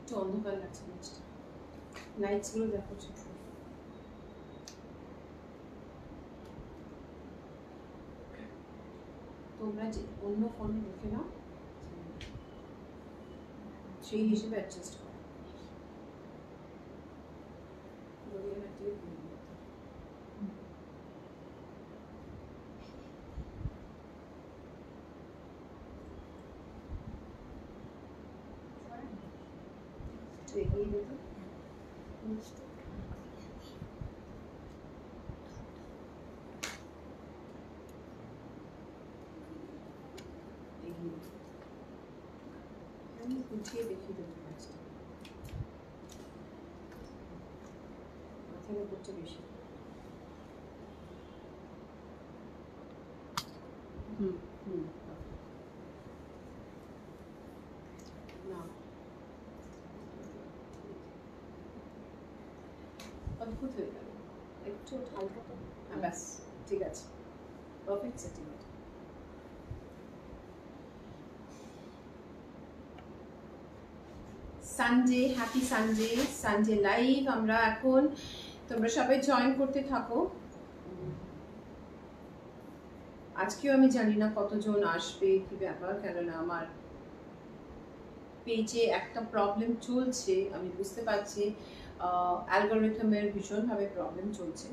একটু অন্ধকার লাগছে নিচটা, লাইটস গুলো দেখো ছোট। তোমরা যে অন্য ফোনে দেখে নাও, সেই হিসেবে অ্যাডজাস্ট করো। এগিয়ে যেত আমি গুছিয়ে দেখিয়ে দেবো কাজটা, মাথার উপরটা বেশি। হুম হুম না অদ্ভুত হয়ে গেল, একটু হালকা তো, হ্যাঁ ব্যাস ঠিক আছে, perfect setting. Sunday, happy Sunday, Sunday live আমরা এখন, তোমরা সবাই জয়েন করতে থাকো। আজকেও আমি জানি না কতজন আসবে, কি ব্যাপার, কেননা আমার পেজে একটা প্রবলেম চলছে, আমি বুঝতে পারছি অ্যালগরিথমের ভীষণভাবে প্রবলেম চলছে।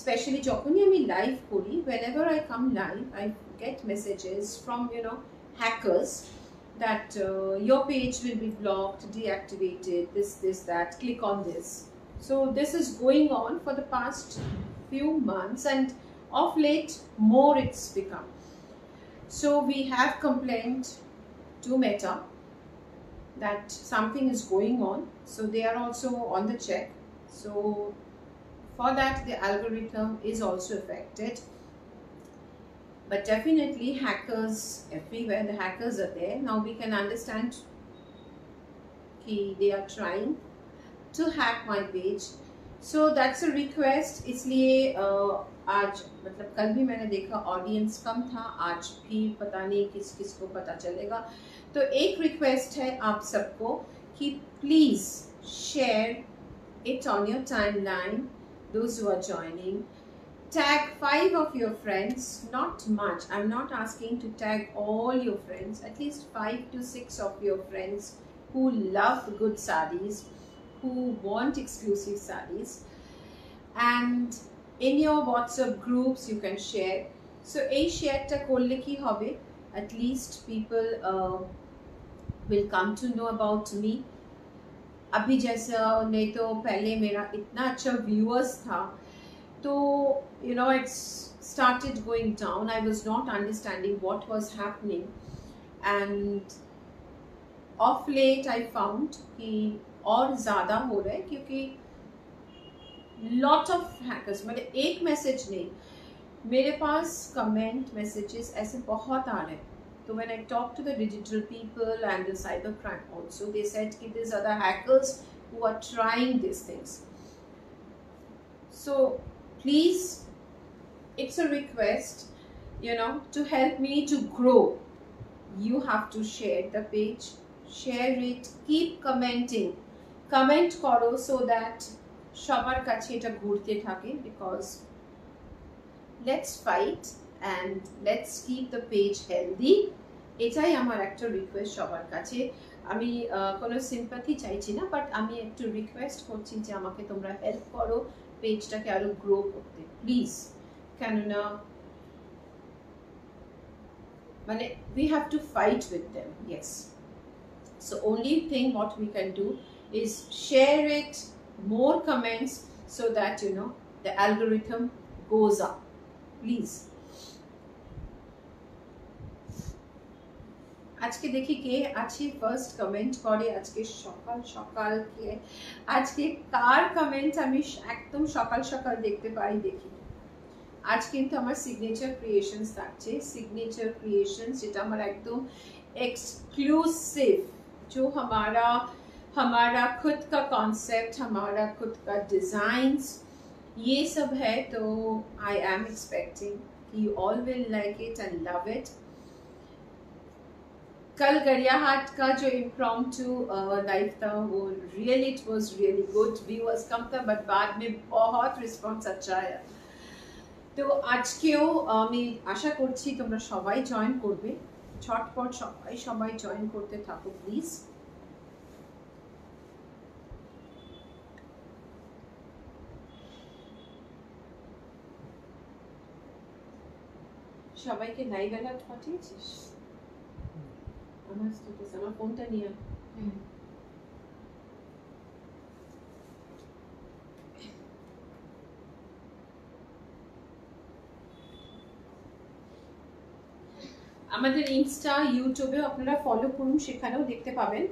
স্পেশালি যখনই আমি লাইভ করি, whenever I come live, I get messages from hackers that your page will be blocked, deactivated, this, that, click on this. So this is going on for the past few months, and of late more it's become. So we have complained to Meta that something is going on, so they are also on the check. So for that the algorithm is also affected, but definitely hackers everywhere, the hackers are there. Now we can understand they are trying to hack my page, so that's a request. इसलिए आज मतलब कल भी मैंने देखा audience कम था, आज भी पता नहीं किस किस को पता चलेगा। तो एक रिक्वेस्ट है आप सबको कि please share it on your timeline, those who are joining. Tag 5 of your friends, not much, I'm not asking to tag all your friends, at least 5 to 6 of your friends who love good sarees, who want exclusive sarees, and in your WhatsApp groups you can share. So ei share ta korle ki hobe, at least people will come to know about me. अभी जैसा नहीं तो पहले मेरा इतना अच्छा viewers था, तो it's started going down. I was not understanding what was happening, and of late I found कि और ज़्यादा हो रहा है, क्योंकि lot of hackers, मतलब एक मैसेज नहीं, मेरे पास कमेंट मैसेजेस ऐसे बहुत आ रहे हैं. So when I talk to the digital people and the cybercrime also, they said that these are the hackers who are trying these things. So please, it's a request, to help me to grow. You have to share the page, share it, keep commenting, comment koro so that সবার কাছে এটা ঘুরতে থাকে, because let's fight and let's keep the page healthy. এটাই আমার একটা request সবার কাছে। আমি কোনো সিম্পাথি চাইছি না, বাট আমি একটু রিকোয়েস্ট করছি যে আমাকে তোমরা হেল্প করো পেজটাকে আরো গ্রো করতে, প্লিজ। কেননা মানে we have to fight with them, yes. So only thing what we can do is share it, more comments, so that the algorithm goes up, please. আজকে দেখি কে আছে ফার্স্ট কমেন্ট করে আজকে সকাল সকাল, কে আজকে কার কমেন্ট আমি একদম সকাল সকাল দেখতে পাই, দেখি। आज কিন্তু আমার সিগনেচার ক্রিয়েশনস থাকছে, সিগনেচার ক্রিয়েশনস যেটা আমার একদম एक्सक्लूसिव, जो हमारा खुद का कॉन्सेप्ट, हमारा खुद का डिजाइन्स, ये सब है। तो I am expecting you all will like it and love it. कल गरियाहाट का जो इम्प्रॉम्प्टू लाइव था वो really it was really good, viewers कम था बट बाद में बहुत रिस्पन्स अच्छा आया। तो আজকেও আমি আশা করছি তোমরা সবাই জয়েন করবে, ছটপট সবাই সবাই জয়েন করতে থাকো প্লিজ। সবাইকে লাইভ অ্যালার্ট পাঠিয়েছিস? আমার ফোনটা নিয়ে আমাদের ইনস্টা ইউটিউবে আপনারা ফলো করুন, সেখানেও দেখতে পাবেন।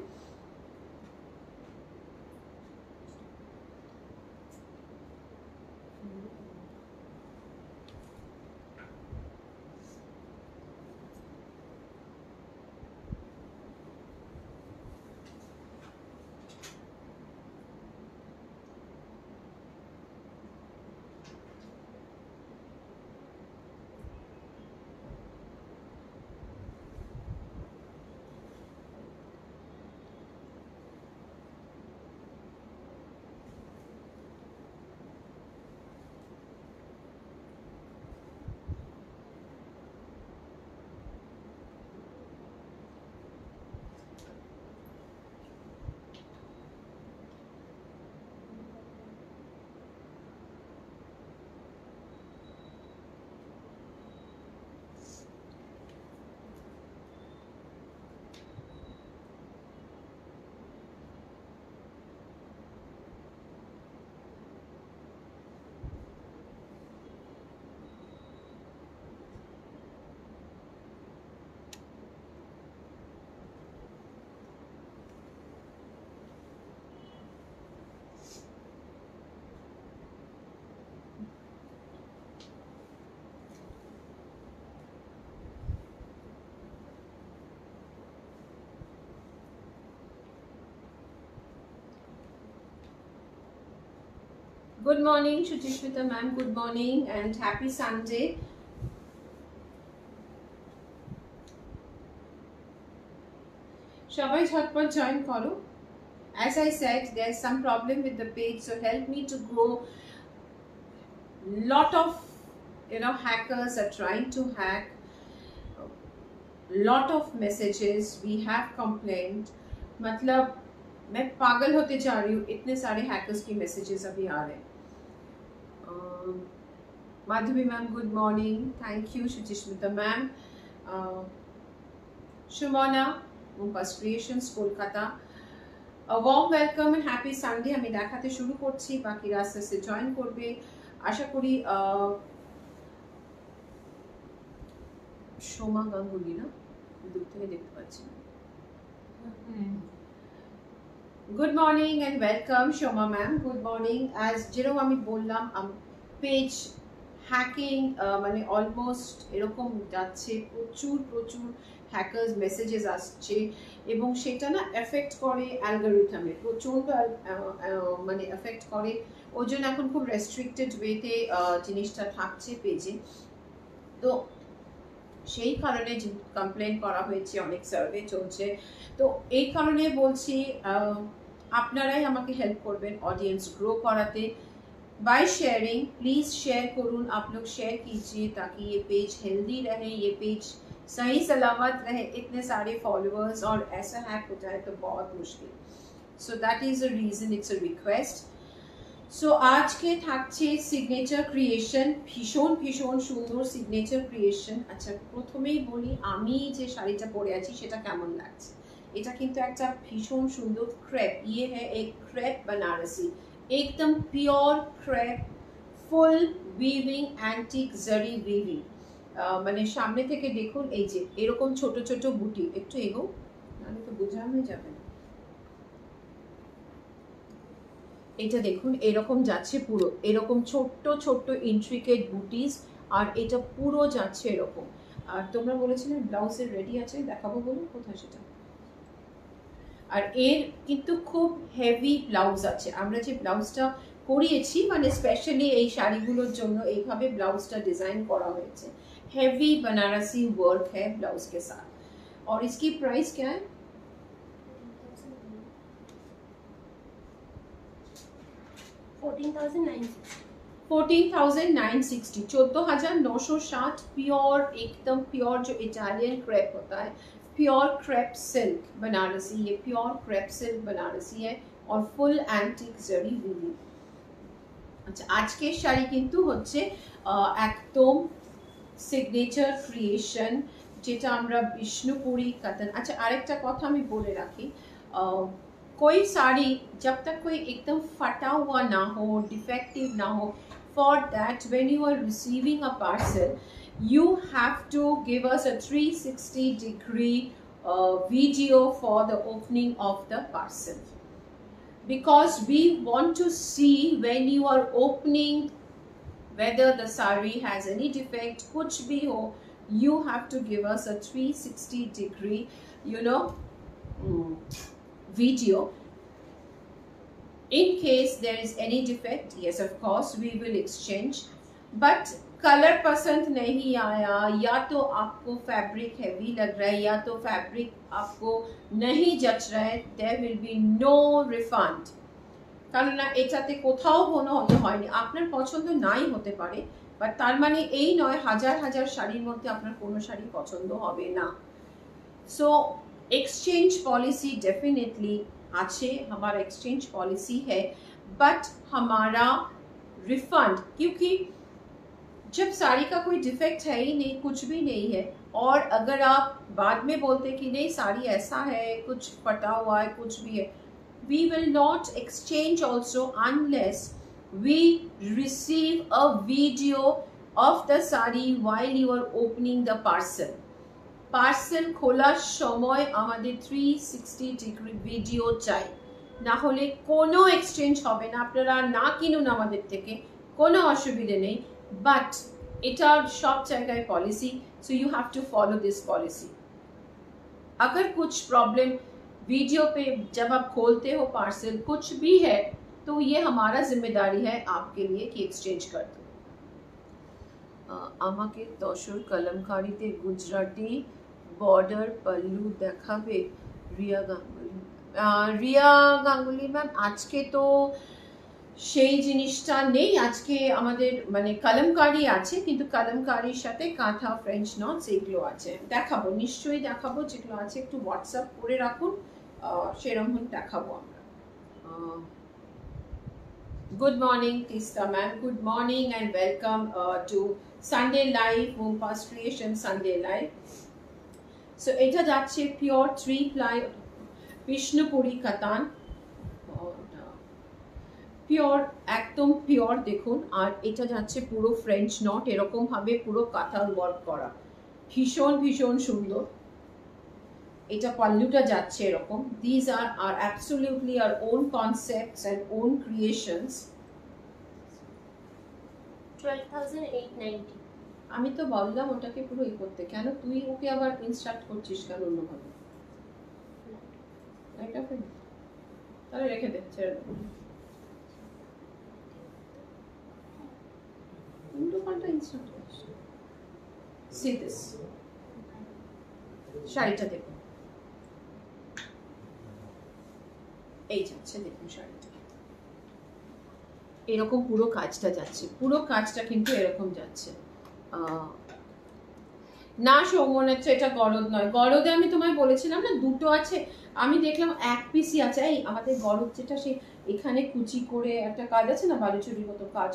Good morning, Shutishmita ma'am. Good morning and happy Sunday. Shabai Jhatpat join karo. As I said, there's some problem with the page, so help me to grow. Lot of hackers are trying to hack. Lot of messages we have complained. मतलब मैं पागल होते जा रही हूँ, इतने सारे hackers की मैसेजेस अभी आ रहे हैं। Madhavi ma'am good morning, thank you Shuchismita ma'am. Sumana मुम्बास creations Kolkata, a warm welcome and happy Sunday। আমি দেখাতে শুরু করছি, বাকিরা আস্তে আস্তে জয়েন করবে আশা করি। সোমা গাঙ্গুলি না, দূর থেকে দেখতে পাচ্ছি না। Good morning and welcome Soma ma'am, good morning. As যেরকম আমি বললাম পেজ হ্যাকিং মানে অলমোস্ট এরকম যাচ্ছে, প্রচুর প্রচুর হ্যাকার্স মেসেজেস আসছে এবং সেটা না এফেক্ট করে অ্যালগরিথমে, প্রচণ্ড মানে এফেক্ট করে। ওই জন্য এখন খুব রেস্ট্রিক্টেড ওয়েতে জিনিসটা থাকছে পেজে। তো সেই কারণে কমপ্লেন করা হয়েছে, অনেক সার্ভে চলছে। তো এই কারণে বলছি আপনারাই আমাকে হেল্প করবেন ऑडियंस ग्रो कराते बाय शेयरिंग। प्लीज शेयर करूँ, आप लोग शेयर कीजिए ताकि ये पेज हेल्दी रहे, ये पेज सही सलामत रहे। इतने सारे फॉलोअर्स और ऐसा हैक हो जाए तो बहुत मुश्किल। So that is a reason, it's a request. सो आज के থাকছে সিগনেচার ক্রিয়েশন, ভীষণ ভীষণ সুন্দর সিগনেচার ক্রিয়েশন। আচ্ছা প্রথমেই বলি আমি যে শাড়িটা পরে আছি সেটা কেমন লাগছে। এটা কিন্তু একটা ভীষণ সুন্দর ক্রেপ, ये है एक क्रेप बनारसी, एकदम प्योर क्रेप, ফুল উইভিং অ্যান্টিক জারি উইভিং। মানে সামনে থেকে দেখুন এই যে এরকম ছোট ছোট বুটি, একটু এগো নাহলে তো বোঝানো যাবে না। এটা দেখুন এরকম যাচ্ছে, পুরো এরকম ছোট্ট ছোট্ট ইন্ট্রিকেট বুটিস, আর এটা পুরো যাচ্ছে এরকম। আর তোমরা বলেছিলে ব্লাউজের রেডি আছে, দেখাবো বলে, কোথায় সেটা। আর এর কিন্তু খুব হেভি ব্লাউজ আছে, আমরা যে ব্লাউজটা করিয়েছি মানে স্পেশালি এই শাড়িগুলোর জন্য এইভাবে ব্লাউজটা ডিজাইন করা হয়েছে। হেভি बनारसी वर्क है ब्लाउज के साथ। और इसकी प्राइस क्या है? 14,960 14,960 प्योर, एकदम प्योर जो इटालियन क्रेप होता है, प्योर क्रेप सिल्क बनारसी, ये प्योर क्रेप सिल्क बनारसी है और फुल एंटिक जरी वीविंग। আচ্ছা আজকের শাড়ি কিন্তু হচ্ছে একদম সিগনেচার ক্রিয়েশন, যেটা আমরা বিষ্ণুপুরি কাতান। আচ্ছা আরেকটা কথা আমি বলে রাখি, कोई साड़ी जब तक कोई एकदम फटा हुआ ना हो, डिफेक्टिव ना हो, for that when you are receiving a parcel you have to give us a 360-degree video for the opening of the parcel, because we want to see when you are opening whether the saree has any defect, kuch bhi ho, you have to give us a 360-degree video. In case there is any defect, yes of course we will exchange, but colour पसंद नहीं आया या तो आपको fabric heavy लग रहा है या तो फैब्रिक आपको नहीं जच रहा है, there will be no refund। কারণ না এটাতে কোথাও কোনো হয়নি, আপনার পছন্দ নাই হতে পারে, বাট তার মানে এই নয় হাজার হাজার শাড়ির মধ্যে আপনার কোনো শাড়ি পছন্দ হবে না। সো एक्सचेंज पॉलिसी डेफिनेटली अच्छे, हमारा एक्सचेंज पॉलिसी है, बट हमारा रिफंड, क्योंकि जब साड़ी का कोई डिफेक्ट है ही नहीं, कुछ भी नहीं है, और अगर आप बाद में बोलते कि नहीं साड़ी ऐसा है, कुछ फटा हुआ है, कुछ भी है, we will not exchange also unless we receive a video of the saree while you are opening the parcel। Parcel খোলার সময় আমাদের 360-ডিগ্রি ভিডিও চাই, না হলে কোনো এক্সচেঞ্জ হবে না। আপনারা না কিনুন আমাদের থেকে, কোনো অসুবিধে নেই, বাট এটার সব জায়গায় policy, so you have to follow this policy. अगर कुछ प्रॉब्लम वीडियो पे जब आप खोलते हो पार्सल कुछ भी है, तो ये हमारा जिम्मेदारी है आपके लिए कि एक्सचेंज कर दो। আমাকে তসর কলমকারীতে গুজরাটি বর্ডার পল্লু দেখাবে রিয়া গাঙ্গুলি। রিয়া গাঙ্গুলি ম্যাম আজকে তো সেই জিনিসটা নেই, আজকে আমাদের মানে কলমকারি আছে, কিন্তু কলমকারির সাথে কাঁথা ফ্রেঞ্চ নটস এগুলো আছে, দেখাবো নিশ্চয়ই দেখাবো, যেগুলো আছে একটু হোয়াটসঅ্যাপ করে রাখুন, সেরকম দেখাবো আমরা। Good morning Tista ma'am, good morning and welcome to Sunday Live, Moonpas Creation Sunday Live। So এটা যাচ্ছে পিওর 3 ply বিষ্ণুপুরি কাতান, পিওর একদম পিওর দেখুন, আর এটা যাচ্ছে পুরো ফ্রেঞ্চ নট, এরকম ভাবে পুরো কাঁথার ওয়ার্ক করা, ভীষণ ভীষণ সুন্দর। এটা পাল্লুটা যাচ্ছে এরকম। These are absolutely our own concepts and own creations। 12,890। আমি তো বললাম ওটাকে পুরো ই করতে, কেন তুই ওকে আবার ইনস্ট্রাক্ট করছিস কেন অন্যভাবে? তাহলে রেখে দে, ছেড়ে দে, উল্টো পাল্টা ইনস্ট্রাক্ট করছিস। See this, শাড়িটা দেখুন, এই যাচ্ছে দেখুন শাড়িটা, এরকম পুরো কাজটা যাচ্ছে, পুরো কাজটা কিন্তু এরকম যাচ্ছে। না সৌমন হচ্ছে এটা গরদ নয়, গরদে আমি তোমায় বলেছিলাম না দুটো আছে, আমি দেখলাম এক পিসই আছে। এই আমাদের গরদ যেটা সেই এখানে কুচি করে একটা কাজ আছে না, বালুচুরির মতো কাজ,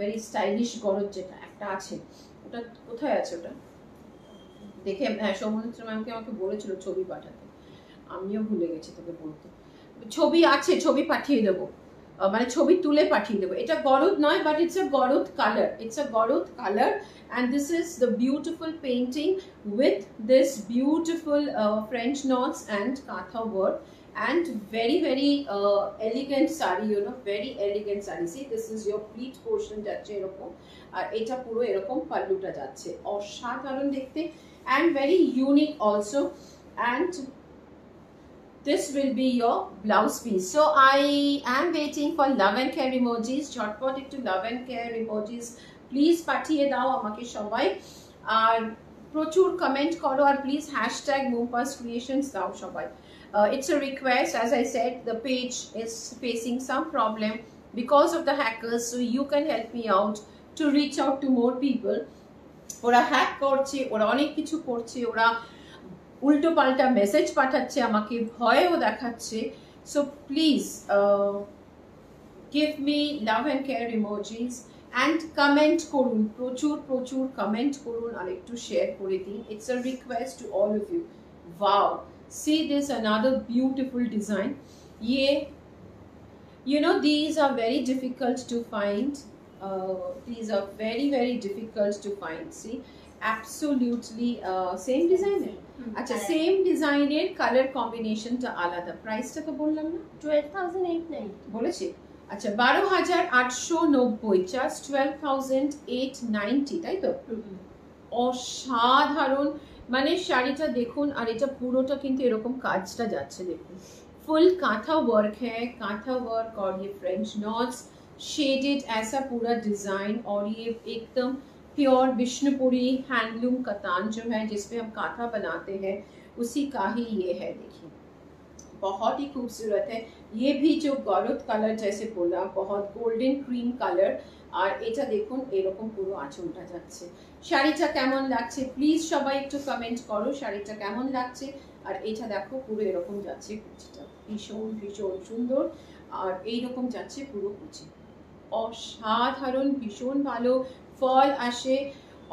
ভেরি স্টাইলিশ গরদ যেটা একটা আছে, ওটা কোথায় আছে? ওটা দেখে, হ্যাঁ সৌমনেত্র ম্যামকে আমাকে বলেছিল ছবি পাঠাতে, আমিও ভুলে গেছি তোকে বলতে। ছবি আছে, ছবি পাঠিয়ে দেবো, মানে ছবি তুলে পাঠিয়ে দেবো। এটা গরদ নয়, but it's a garad colour, it's a garad colour, and this is the beautiful painting with this beautiful French knots and katha work, and very very elegant saree, you know, very elegant saree। See, this is your pleat portion যাচ্ছে এরকম, আর এটা পুরো এরকম পাল্লুটা যাচ্ছে, অসাধারণ দেখতে, and very unique also, and this will be your blouse piece। So I am waiting for love and care emojis, ঝটপট একটু love and care emojis please পাঠিয়ে দাও আমাকে সবাই। আর প্রচুর কমেন্ট করো আর প্লিজ হ্যাশট্যাগ মুমতাজ ক্রিয়েশনস দাও সবাই। It's a request, as I said, the page is facing some problem because of the hackers, so you can help me out to reach out to more people. ওরা hack করছে, ওরা অনেক কিছু করছে, ওরা উল্টো পাল্টা মেসেজ পাঠাচ্ছে আমাকে, ভয়ও দেখাচ্ছে। So please give me love and care emojis and comment করুন, প্রচুর প্রচুর কমেন্ট করুন আর একটু শেয়ার করে দিন। It's a request to all of you. Wow, see this another beautiful design. ये you know these are very difficult to find. These are very difficult to find. See, absolutely same designer. अच्छा, same डिजाइনের colour কম্বিনেশনটা আলাদা। প্রাইসটা তো বললাম না, 12,890 বলেছি। আচ্ছা, 12,890, জাস্ট 12,890, তাই তো? অসাধারণ, মানে শাড়িটা দেখুন, আর এটা পুরোটা কিন্তু এরকম কাজটা যাচ্ছে দেখুন, फुल कांथा वर्क है, कांथा वर्क और ये फ्रेंच नॉट्स शेडेड, ऐसा पूरा डिजाइन, और ये एकदम प्योर विष्णुपुरी हैंडलूम कतान जो है जिसपे हम कांथा बनाते हैं उसी का ही ये है। देखिए बहुत ही खूबसूरत है। ये भी जो गौरव कलर जैसे बोला, बहुत गोल्डन क्रीम कलर, আর এটা দেখুন এরকম পুরো আঁচলটা যাচ্ছে। শাড়িটা কেমন লাগছে প্লিজ সবাই একটু কমেন্ট করো, শাড়িটা কেমন লাগছে। আর এটা দেখো পুরো এরকম যাচ্ছে কুচিটা, ভীষণ ভীষণ সুন্দর, আর এইরকম যাচ্ছে পুরো কুচি, অসাধারণ, ভীষণ ভালো फॉल आशे,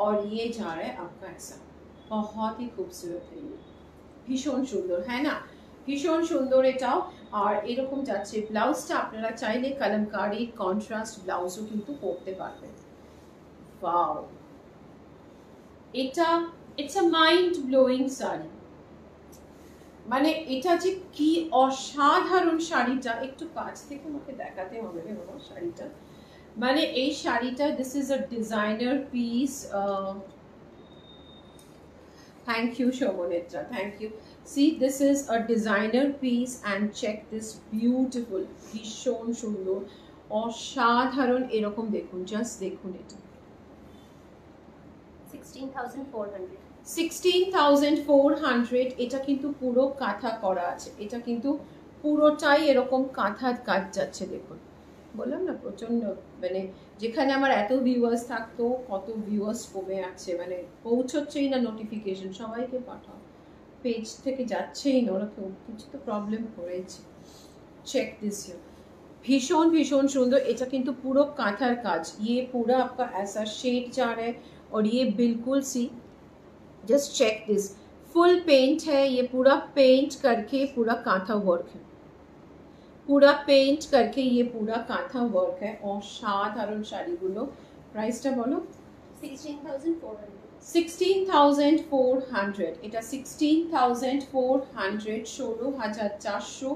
और ये जा रहा है आपका ऐसा, बहुत ही खूबसूरत है, ये भीषण सुंदर है ना, भीषण सुंदर এটাও। আর এরকম যাচ্ছে ব্লাউজটা, আপনারা চাইলে কলমকারী কন্ট্রাস্ট ব্লাউজও কিন্তু পরতে পারবেন। ওয়াও, এটা it's a mind blowing sari, মানে এটা যে কি অসাধারণ শাড়িটা, একটু কাছ থেকে আমাকে দেখাতে হবে রে বাবা শাড়িটা, মানে এই শাড়িটা, this is a designer piece. Thank you Shobhanetra, thank you. See, this is a designer piece and check this beautiful, ভীষণ সুন্দর, অসাধারণ, এরকম দেখুন, জাস্ট দেখুন এটা 16,400 16,400, এটা কিন্তু পুরো কাঁথা করা আছে, এটা কিন্তু পুরোটাই এরকম কাঁথার কাজ যাচ্ছে দেখুন। বললাম না প্রচন্ড, মানে যেখানে আমার এত ভিউয়ার্স থাকতো কত ভিউয়ার্স কমে আছে, মানে পৌঁছচ্ছেই না নোটিফিকেশন, সবাইকে পাঠাও, পেজ থেকে যাচ্ছেই না, ওরা কেউ কিছু তো প্রবলেম করেছে। চেক দিস ইউ, भीषण भीषण सुंदर, এটা কিন্তু পুরো কাঁথার কাজ, ये पूरा आपका ऐसा शेड जा रहा है, और ये बिल्कुल see just check this full paint है, ये पूरा पेंट करके पूरा कांथा वर्क है, पूरा पेंट करके ये पूरा कांथा वर्क है। और সাধারণ শাড়িগুলো প্রাইসটা বলো 16,400 16,400, এটা 16,400, 16,400,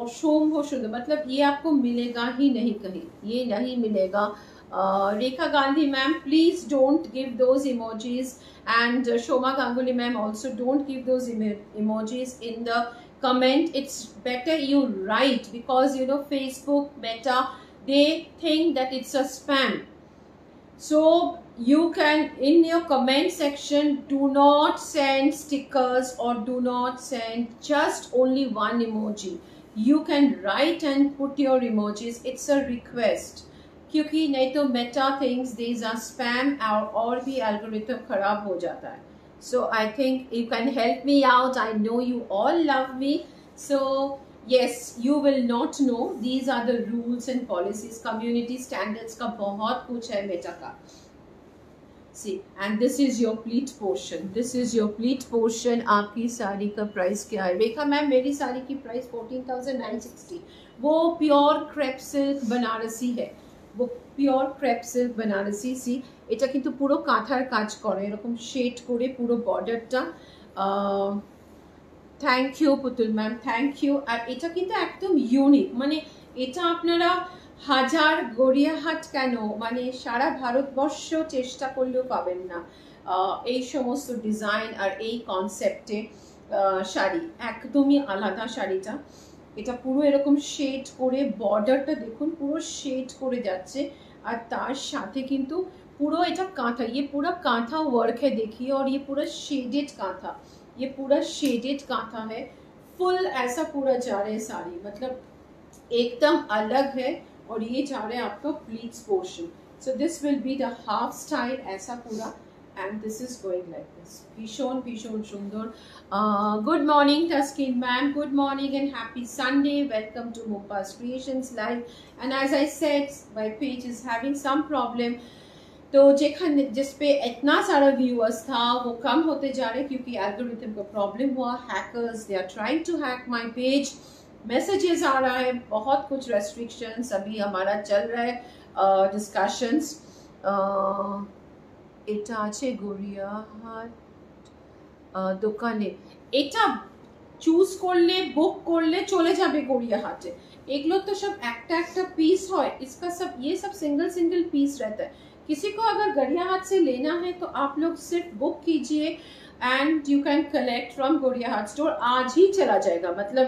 असंभव सुंदर, मतलब ये आपको मिलेगा ही नहीं कहीं, ये नहीं मिलेगा। Rekha Gandhi ma'am please don't give those emojis, and Shoma Ganguly ma'am also don't give those emojis in the comment. It's better you write, because you know Facebook, Meta, they think that it's a spam, so you can in your comment section do not send stickers or do not send just only one emoji. You can write and put your emojis, it's a request, क्योंकि नहीं तो Meta thinks these are spam, और भी algorithm खराब हो जाता है। So I think you can help me out, I know you all love me, so yes, you will not know, these are the rules and policies, community standards का बहुत कुछ है Meta का। See, and this is your pleat portion, this is your pleat portion। आपकी साड़ी का price क्या है रेखा ma'am? मेरी साड़ी की प्राइस 14,960, वो प्योर क्रेप सिल्क बनारसी है, वो pure crepe silk Banarasi. See, এটা কিন্তু পুরো কাঁথার কাজ করে, এরকম শেড করে পুরো বর্ডারটা। থ্যাংক ইউ পুতুল ম্যাম, থ্যাংক ইউ। আর এটা কিন্তু একদম ইউনিক, মানে এটা আপনারা হাজার গড়িয়াহাট কেন, মানে সারা ভারতবর্ষ চেষ্টা করলেও পাবেন না এই সমস্ত ডিজাইন আর এই কনসেপ্টে শাড়ি, একদমই আলাদা শাড়িটা। এটা পুরো এরকম শেড করে, বর্ডারটা দেখুন পুরো শেড করে যাচ্ছে, আর তার সাথে কিন্তু पूरा এটা कांथा, ये पूरा कांथा वर्क है देखिए, और ये पूरा शेडेड कांथा, ये पूरा शेडेड कांथा है, फुल ऐसा पूरा जा रहे हैं साड़ी, मतलब एकदम अलग है। और ये जा रहे हैं आपका pleats portion, so this will be the half style ऐसा पूरा, and this is going like this, भीषण भीषण सुंदर। Good morning Taskin ma'am, good morning and happy Sunday, welcome to Mumtaz Creations live। and as I said, my page is having some problem, तो जेखन जिस पे इतना सारा व्यूअर्स था वो कम होते जा रहे क्योंकि एल्गोरिथम का प्रॉब्लम हुआ, hackers they are trying to hack my page, messages आ रहा है, बहुत कुछ रेस्ट्रिक्शंस अभी हमारा चल रहा है, डिस्कशंस। এটা আছে গড়িয়াহাট দোকানে, এটা চুজ করলে বুক করলে চলে যাবে গড়িয়াহাটে, এগুলো তো সব একটা একটা পিস হয়, इसका सब ये सब सिंगल सिंगल पीस रहता है। किसी को अगर गड़ियाहाट से लेना है तो आप लोग सिर्फ बुक कीजिए and you can collect from Gariahat store, आज ही चला जाएगा, मतलब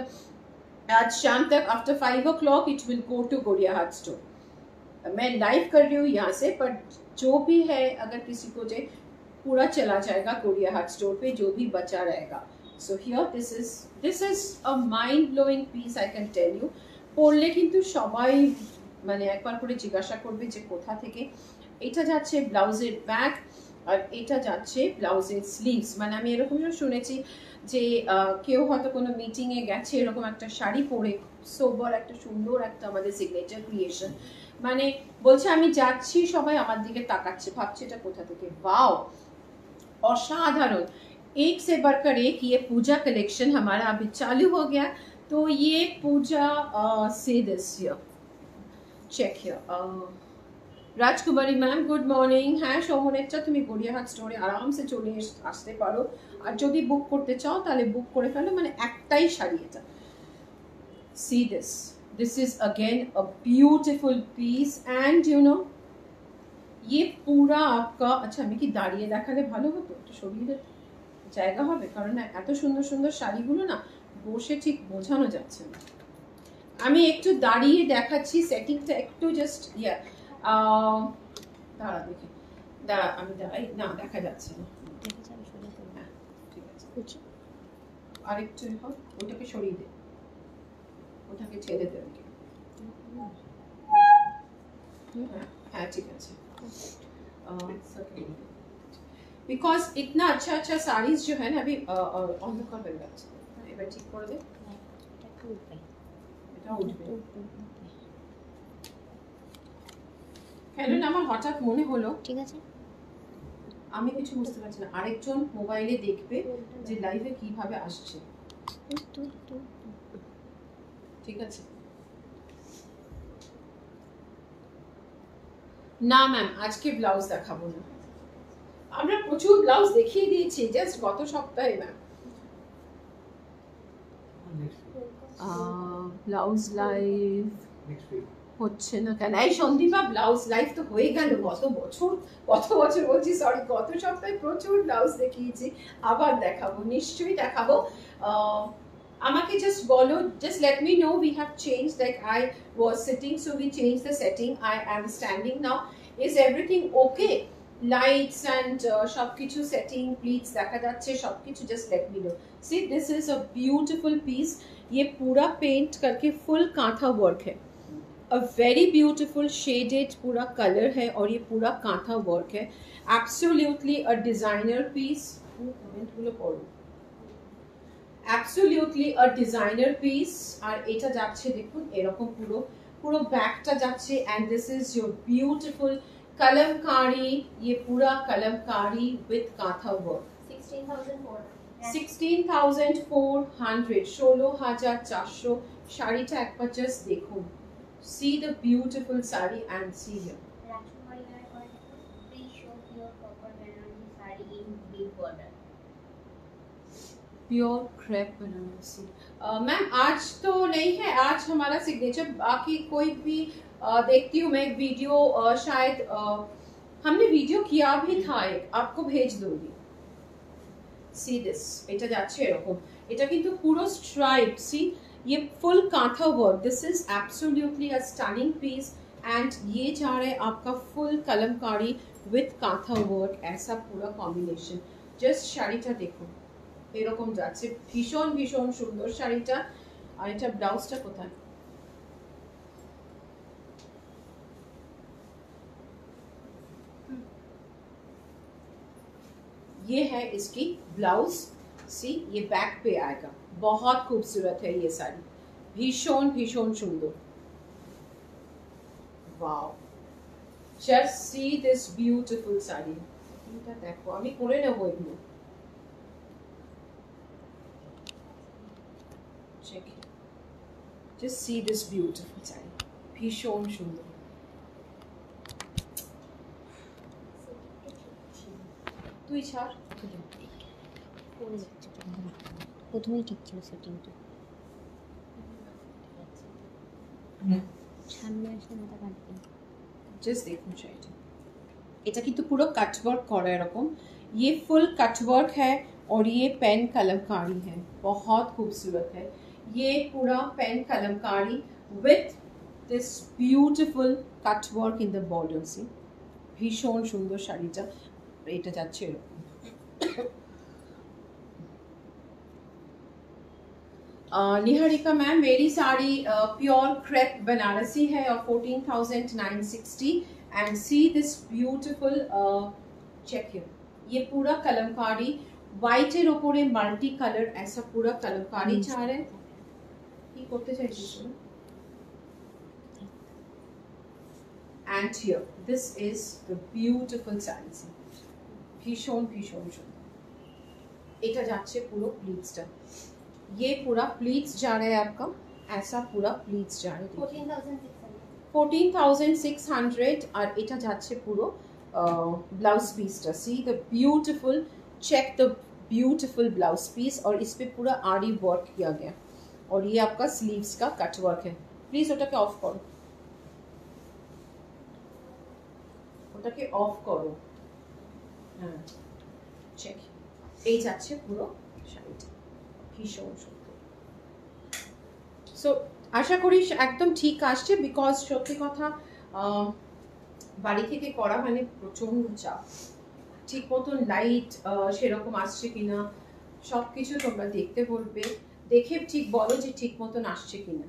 आज शाम तक after 5 o'clock it will go to Gariahat store. मैं लाइव कर रही हूँ यहाँ से, पर जो भी है अगर किसी को जो पूरा चला जाएगा गड़ियाहाट स्टोर पे, जो भी बचा रहेगा। So here this is a mind blowing piece, I can tell you. পড়লে কিন্তু সবাই মানে একবার করে জিজ্ঞাসা করবে যে কোথা থেকে। এটা যাচ্ছে ব্লাউজের ব্যাক আর এটা যাচ্ছে ব্লাউজের স্লিভস, মানে আমি এরকম শুনেছি যে কেউ হয়তো কোনো মিটিংয়ে গেছে এরকম একটা শাড়ি পরে, সোবার একটা সুন্দর একটা আমাদের সিগনেচার ক্রিয়েশন, মানে বলছে আমি যাচ্ছি সবাই আমার দিকে তাকাচ্ছে, ভাবছে এটা कोथा থেকে। वाओ असाधारण, एक से बढ़कर एक ये पूजा कलेक्शन हमारा अभी चालू हो गया। तो ये पूजा से दिस ईयर चेक हियर। রাজকুমারী ম্যাম গুড মর্নিং। হ্যাঁ সৌমনেরটা তুমি গড়িয়াহাট স্টোরে আরামসে চলে আসতে পারো, আর যদি বুক করতে চাও তাহলে বুক করে ফেলো, মানে একটাই শাড়ি এটা। See this is again a beautiful piece and you know ये पूरा आपका, अच्छा আমি কি দাঁড়িয়ে দেখালে ভালো হতো, একটু সরিয়ে জায়গা হবে, কারণ এত সুন্দর সুন্দর শাড়িগুলো না বসে ঠিক বোঝানো যাচ্ছে না। আমি একটু দাঁড়িয়ে দেখাচ্ছি, সেটিংটা একটু জাস্ট ইয়া দাঁড়া দেখি, দাঁড়া আমি দাঁড়াই, না দেখা যাচ্ছে না, ঠিক আছে আরেকটু ওটাকে সরিয়ে দে, ওটাকে ছেড়ে দে, হ্যাঁ ঠিক আছে। बिकॉज इतना अच्छा अच्छा साड़ीज जो है ना अभी অন্ধকার হয়ে যাচ্ছে, এবার ঠিক করে দে, এটা উঠবে। হ্যালো, আমার হঠাৎ মনে হলো, ঠিক আছে আমি কিছু বুঝতে পারছি না, আরেকজন মোবাইলে দেখবে যে লাইভে কিভাবে আসছে, ঠিক আছে? না ম্যাম আজকে ব্লাউজ দেখাবো না, আমরা প্রচুর ব্লাউজ দেখিয়ে দিয়েছি জাস্ট গত সপ্তাহে ম্যাম। ব্লাউজ লাইভ হচ্ছে না কেন? এই সন্দীপা ব্লাউজ লাইভ তো হয়ে গেল গত বছর বলছি, সরি গত সপ্তাহে প্রচুর ব্লাউজ দেখিয়েছি, আবার দেখাবো, নিশ্চয়ই দেখাবো। আমাকে জাস্ট বলো, just let me know we have changed, like I was sitting so we changed the setting, I am standing now, is everything okay? Lights and সবকিছু সেটিং প্লিজ দেখা যাচ্ছে সবকিছু, just let me know। see this is a beautiful piece, ये पूरा paint करके full kantha work है, a very beautiful shaded पूरा colour है और ये पूरा कांथा वर्क है, absolutely a designer piece। Comment গুলো পড়ো, absolutely a designer piece। আর এটা যাচ্ছে দেখুন এরকম পুরো ব্যাকটা যাচ্ছে, and this is your beautiful Kalamkari, ये पूरा कलमकारी with कांथा वर्क। 16,400 16,400 শাড়িটা একবার জাস্ট দেখুন, see the beautiful saree and see here। Pure crepe Banarasi. Ma'am आज तो नहीं है, आज हमारा सिग्नेचर, बाकी कोई भी देखती हूँ मैं एक वीडियो, शायद हमने वीडियो किया भी था, एक आपको भेज दूंगी। सी दिस, এটা যাচ্ছে এরকম, এটা কিন্তু পুরো স্ট্রাইপ, সি ये full kantha work, this is absolutely a stunning piece. And ये जा रहा है आपका full kalamkari with kantha work, ऐसा पूरा कॉम्बिनेशन। জাস্ট শাড়িটা দেখুন এরকম যাচ্ছে, ভীষণ ভীষণ সুন্দর শাড়িটা। আর এটা ব্লাউজটা কোথায়, ये है इसकी ब्लाउज। सी ये बैक पे आएगा, बहुत खूबसूरत है ये साड़ी, भीषण भीषण सुंदर। Wow, just see this beautiful sari. এটা দেখো আমি করে নেব এগুলো, check it, just see this beautiful sari, ভীষণ সুন্দর। তুই ছাড়, প্রথমেই ঠিক ছিল সেটিংটা, সামনে আসলে মাথা কাটবে। জাস্ট দেখুন শাড়িটা, এটা কিন্তু পুরো कट वर्क করা এরকম, ये फुल कट वर्क है और ये पेन कलमकारी है, बहुत खूबसूरत है। ये पूरा pen kalamkari with this beautiful cut work in the border. See भीषण সুন্দর শাড়িটা, এটা যাচ্ছে এরকম। निहारिका मैम, मेरी साड़ी प्योर क्रेप बनारसी है और 14,960 and see this beautiful check here, ये पूरा कलमकारी व्हाइट এর উপরে মাল্টি কালার, ऐसा पूरा कलमकारी जा रहा है। কি করতে চাইছিস তুমি? and here this is the beautiful sarees, ভীষণ ভীষণ সুন্দর। এটা যাচ্ছে পুরো প্লিটসটা, ये पूरा प्लीट्स जा रहा है आपका, ऐसा पूरा प्लीट्स जा रहा है 14,600 और এটা যাচ্ছে পুরো ब्लाउज पीसটা। See the beautiful, check the beautiful blouse piece और इस पे पूरा आरी वर्क किया गया और ये आपका स्लीव्स का कट वर्क है। प्लीज ওটাকে অফ করো, ওটাকে অফ করো। হ্যাঁ চেক, এই যাচ্ছে পুরো শাড়িটা, ভীষণ সুন্দর। সো আশা করি একদম ঠিক আসছে, বিকজ সত্যি কথা বাড়ি থেকে করা মানে প্রচন্ড চাপ, ঠিক মতন লাইট সেরকম আসছে কিনা সব কিছু তোমরা দেখতে বলবে, দেখে ঠিক বলো যে ঠিক মতন আসছে কিনা।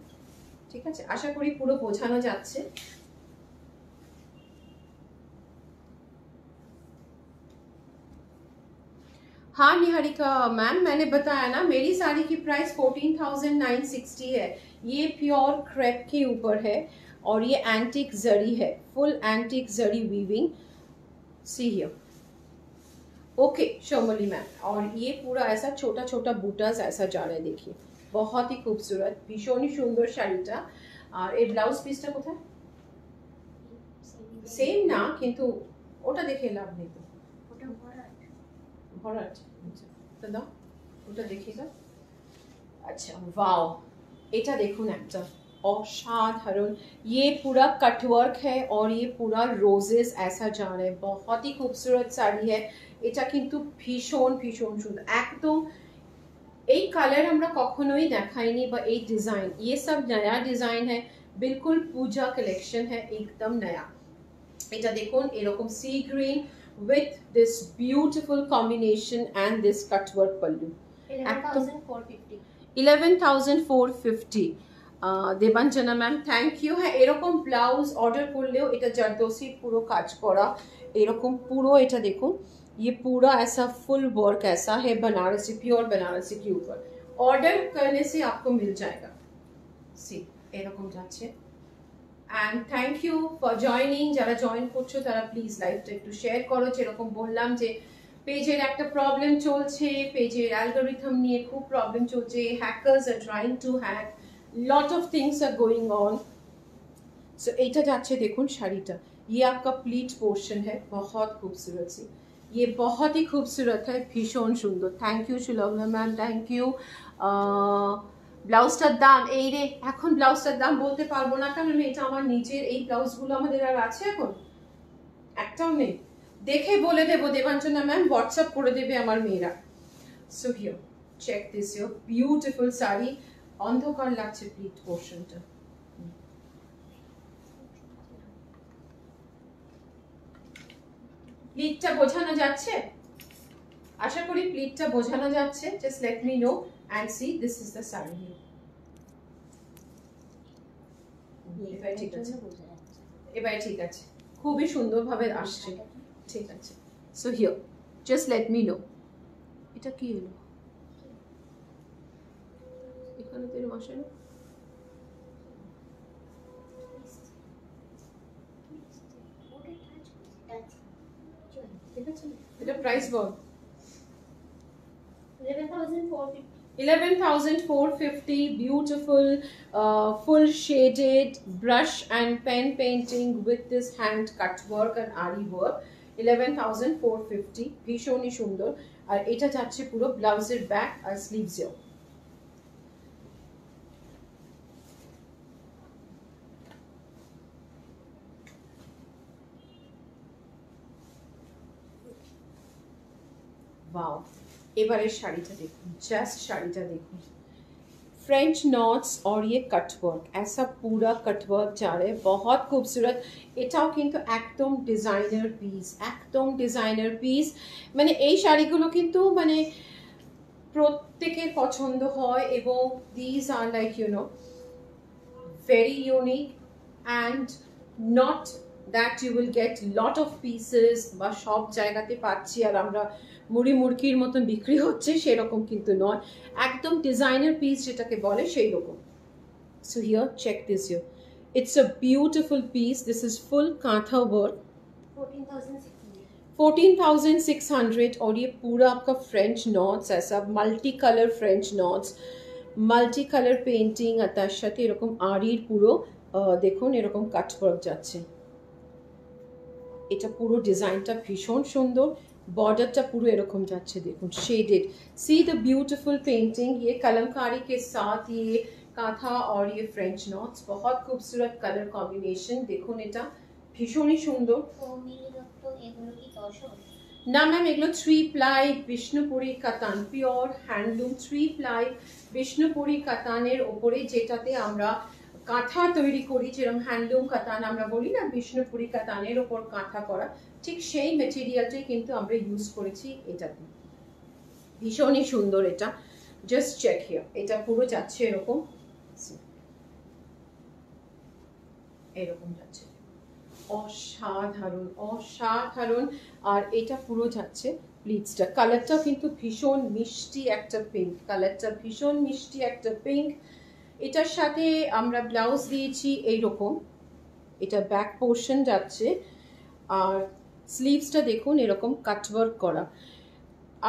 ঠিক আছে, আশা করি পুরো বোঝানো যাচ্ছে। हाँ निहारिका मैम, मैंने बताया ना मेरी साड़ी की प्राइस 14,960 है। ये प्योर क्रेप के ऊपर है और ये एंटिक जरी है, full antique zari weaving. See here, okay Shomali ma'am, और ये पूरा ऐसा छोटा छोटा बूटास ऐसा जा रहा है, देखिए बहुत ही खूबसूरत, भीषण ही सुंदर শাড়িটা। আর এই ব্লাউজ পিসটা কোথায়, সেম না কিন্তু ওটা দেখে লাভ নেই তো, ওটা ভরাট, তো দাও ওটা দেখিয়ে। अच्छा वाओ, এটা দেখুন একটা असाधारण, ये पूरा कटवर्क है और ये पूरा रोजेस ऐसा जा रहा है, बहुत ही खूबसूरत साड़ी है। এটা কিন্তু ভীষণ ভীষণ সুন্দর, একদম এই কালার আমরা কখনোই দেখাইনি বা এই ডিজাইন, ये सब नया डिजाइन है, बिल्कुल पूजा कलेक्शन है, एकदम नया। এটা দেখুন এরকম sea green with this beautiful combination and this cut work pallu, 11,450 11,450। Debanjana ma'am thank you. হ্যাঁ এরকম ব্লাউজ অর্ডার করলেও এটা জারদোসি পুরো কাজ করা, এরকম পুরো এটা দেখুন, ये पूरा ऐसा फुल वर्क ऐसा है बनारसी, प्योर बनारसी के ऊपर, ऑर्डर करने से आपको मिल जाएगा। सी এরকম যাচ্ছে। and thank you for joining, যারা জয়েন করছো তারা প্লিজ লাইভটা একটু শেয়ার করো। যেরকম বললাম যে পেজের একটা প্রবলেম চলছে, পেজের অ্যালগরিথম নিয়ে খুব প্রবলেম চলছে, hackers are trying to hack, lot of things are going on. So এটা যাচ্ছে দেখুন শাড়িটা, ये आपका प्लीट पोर्शन है, बहुत खूबसूरत सी, ये बहुत ही खूबसूरत है, भीषण सुंदर। Thank you Shulagna ma'am, thank you. ব্লাউজটার দাম এই রে, এখন ব্লাউজটার দাম বলতে পারবো না, কারণ এটা আমার নিজের, এই ব্লাউজগুলো আমাদের আর আছে এখন একটাও নেই, দেখে বলে দেবো দেবাঞ্জনা ম্যাম, হোয়াটসঅ্যাপ করে দেবে আমার মেয়েরা। So here check this your beautiful sari, অন্ধকার লাগছে প্লিট পোর্শনটা, প্লিটটা বোঝানো যাচ্ছে? আশা করি প্লিটটা বোঝানো যাচ্ছে। Just let me no and C this is the sari. এবারে ঠিক আছে, এবারে ঠিক আছে, খুবই সুন্দরভাবে আসছে। ঠিক আছে, so here just let me no. এটা কি হলো এখানে? তো এরকম আসে না। ঠিক আছে, এটা price ball. 11,450 beautiful full shaded brush and pen painting with this hand cut work and ari work 11,450 ভীষণই সুন্দর। আর এটা যাচ্ছে পুরো ব্লাউজের ব্যাক আর স্লিভসেও। वाओ, एबारे शाड़ीटा देखो, जस्ट शाड़ीटा देखो, फ्रेंच नॉट्स और ये कटवर्क, ऐसा पूरा कटवर्क जा रहा है, बहुत खूबसूरत। এটাও কিন্তু একদম ডিজাইনার পিস, একদম ডিজাইনার পিস। মানে এই শাড়িগুলো কিন্তু মানে প্রত্যেকের পছন্দ হয় এবং this are like you know very unique and not that you will get lot of pieces বা সব জায়গাতে পাচ্ছি আর আমরা মুড়ি মুড়কির মতন বিক্রি হচ্ছে সেরকম কিন্তু নয়, একদম ডিজাইনার পিস যেটাকে বলে সেই রকম। So here check this here, it's a beautiful piece. This is full kantha work 14,600 और ये पूरा आपका फ्रेंच नॉट्स, ऐसा multi colour French knots, multi colour painting আর তার সাথে এরকম আড়ির পুরো দেখুন এরকম কাটওয়ার্ক যাচ্ছে। এটা পুরো ডিজাইনটা ভীষণ সুন্দর, बॉर्डरটা পুরো এরকম যাচ্ছে দেখুন shaded. C the beautiful painting, ये कलमकारी के साथ ये कांथा और ये फ्रेंच नॉट्स, बहुत खूबसूरत कलर कॉम्बिनेशन। দেখুন এটা ভীষণই সুন্দর। না ম্যাম, এগুলো 3 প্লাই বিষ্ণুপুরি কাতান, পিওর হ্যান্ডলুম 3 প্লাই বিষ্ণুপুরি কাতানের ওপরে, যেটাতে আমরা কাঁথা তৈরি করি, যেরকম হ্যান্ডলুম কাতান আমরা বলি না, বিষ্ণুপুরি কাতানের ওপর কাঁথা করা, ঠিক সেই মেটেরিয়ালটাই কিন্তু আমরা ইউজ করেছি এটাতে। ভীষণই সুন্দর এটা, জাস্ট চেক হিয়ার, এটা পুরো যাচ্ছে এরকম, এরকম যাচ্ছে, অসাধারণ অসাধারণ। আর এটা পুরো যাচ্ছে প্লিটসটা, কালারটাও কিন্তু ভীষণ মিষ্টি একটা পিঙ্ক, কালারটা ভীষণ মিষ্টি একটা পিঙ্ক। এটার সাথে আমরা ব্লাউজ দিয়েছি এইরকম, এটা ব্যাক পোর্শন যাচ্ছে আর স্লিভসটা দেখুন এরকম কাটওয়ার্ক করা।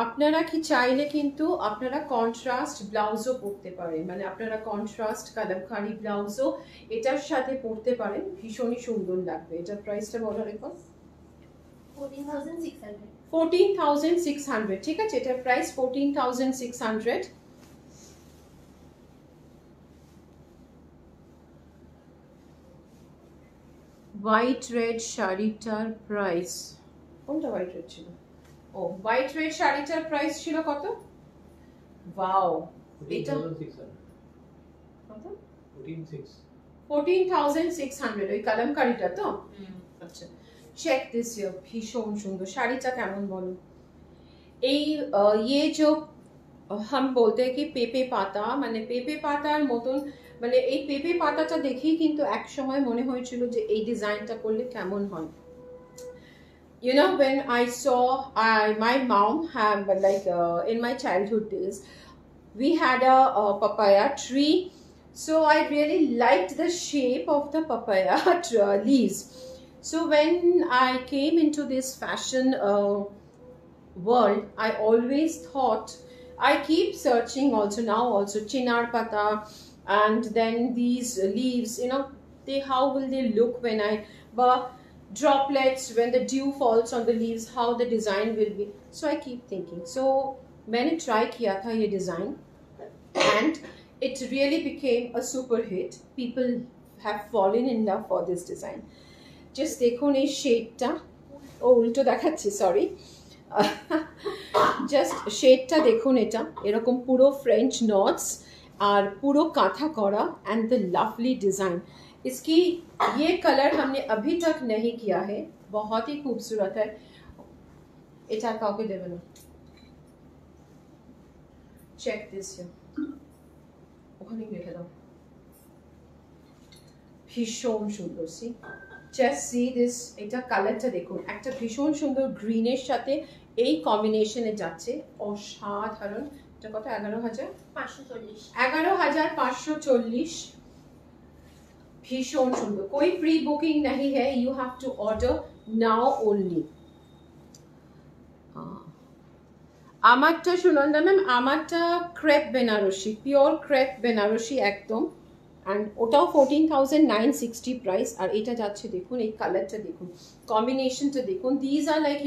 আপনারা কি চাইলে কিন্তু আপনারা কন্ট্রাস্ট ব্লাউজও পরতে পারেন, মানে আপনারা কন্ট্রাস্ট কালামকারী ব্লাউজও এটার সাথে পরতে পারেন, ভীষণই সুন্দর লাগবে। এটার প্রাইসটা বলো রেখো, 14,600। ঠিক আছে, এটার প্রাইস 14,600। হোয়াইট রেড শাড়িটার প্রাইস, কোনটা হোয়াইট রেড ছিল? ও হোয়াইট রেড শাড়িটার প্রাইস ছিল কত? ওয়াও, এটা 14,600 ওই কালামকারীটা তো? আচ্ছা, চেক দিস হিয়ার, ভীষণ সুন্দর শাড়িটা, কেমন বলো? এই ये जो हम बोलते हैं कि পেঁপে পাতা, মানে পেঁপে পাতার মতন, মানে এই পেঁপে পাতাটা দেখেই কিন্তু এক সময় মনে হয়েছিল যে এই ডিজাইনটা করলে কেমন হয়। You know, when I saw my mom have like in my childhood days, we had a papaya tree, so I really liked the shape of the papaya leaves. So when I came into this fashion world, I always thought, I keep searching also now also chinar pata, and then these leaves, you know, they how will they look when I droplets, when the dew falls on the leaves, how the design will be. So I keep thinking, so मैंने try किया था ये design and it really became a super hit. People have fallen in love for this design. Just দেখুন এই শেডটা, ও উল্টো দেখাচ্ছি, sorry, just শেডটা দেখুন, এটা এরকম পুরো ফ্রেঞ্চ নটস और पूरा कांथा करा एंड द लवली डिज़ाइन। इसकी ये कलर हमने अभी तक नहीं किया है, बहुत ही खूबसूरत है। এটা আর কাউকে দেবে না। চেক দিস ওখানে রেখে দাও। ভীষণ সুন্দর, সি জাস্ট সি দিস। এটা কালারটা দেখুন, একটা ভীষণ সুন্দর গ্রিনের সাথে এই কম্বিনেশনে যাচ্ছে, অসাধারণ। এটা কত? 11,540। 11,540। भीषण सुंदर, कोई प्री बुकिंग नहीं है, you have to order now only. আমারটা সুনন্দা ম্যাম, আমারটা crepe Banarasi, pure crepe Banarasi একদম, অ্যান্ড ওটাও 14,960 প্রাইস। আর এটা যাচ্ছে দেখুন, এই কালারটা দেখুন, কম্বিনেশনটা দেখুন। These are like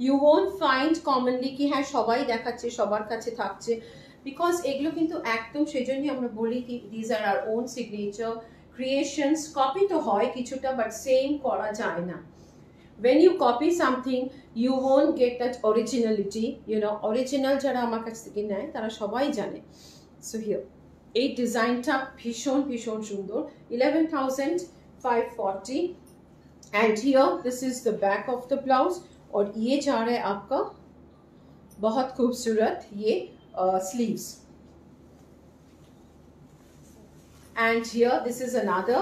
you won't find commonly কি হ্যাঁ সবাই দেখাচ্ছে, সবার কাছে থাকছে, বিকজ এগুলো কিন্তু একদম সেজন্যই আমরা বলি কি these are our own signature creations. Copy তো হয় কিছুটা, বাট সেম করা যায় না। When you copy something, you won't get that originality. Original যারা আমার কাছ থেকে নেয় তারা সবাই জানে। So here, এই ডিজাইনটা ভীষণ ভীষণ সুন্দর, 11,540, and here this is the back of the blouse, और ये जा रहा है आपका बहुत खूबसूरत ये sleeves, and here this is another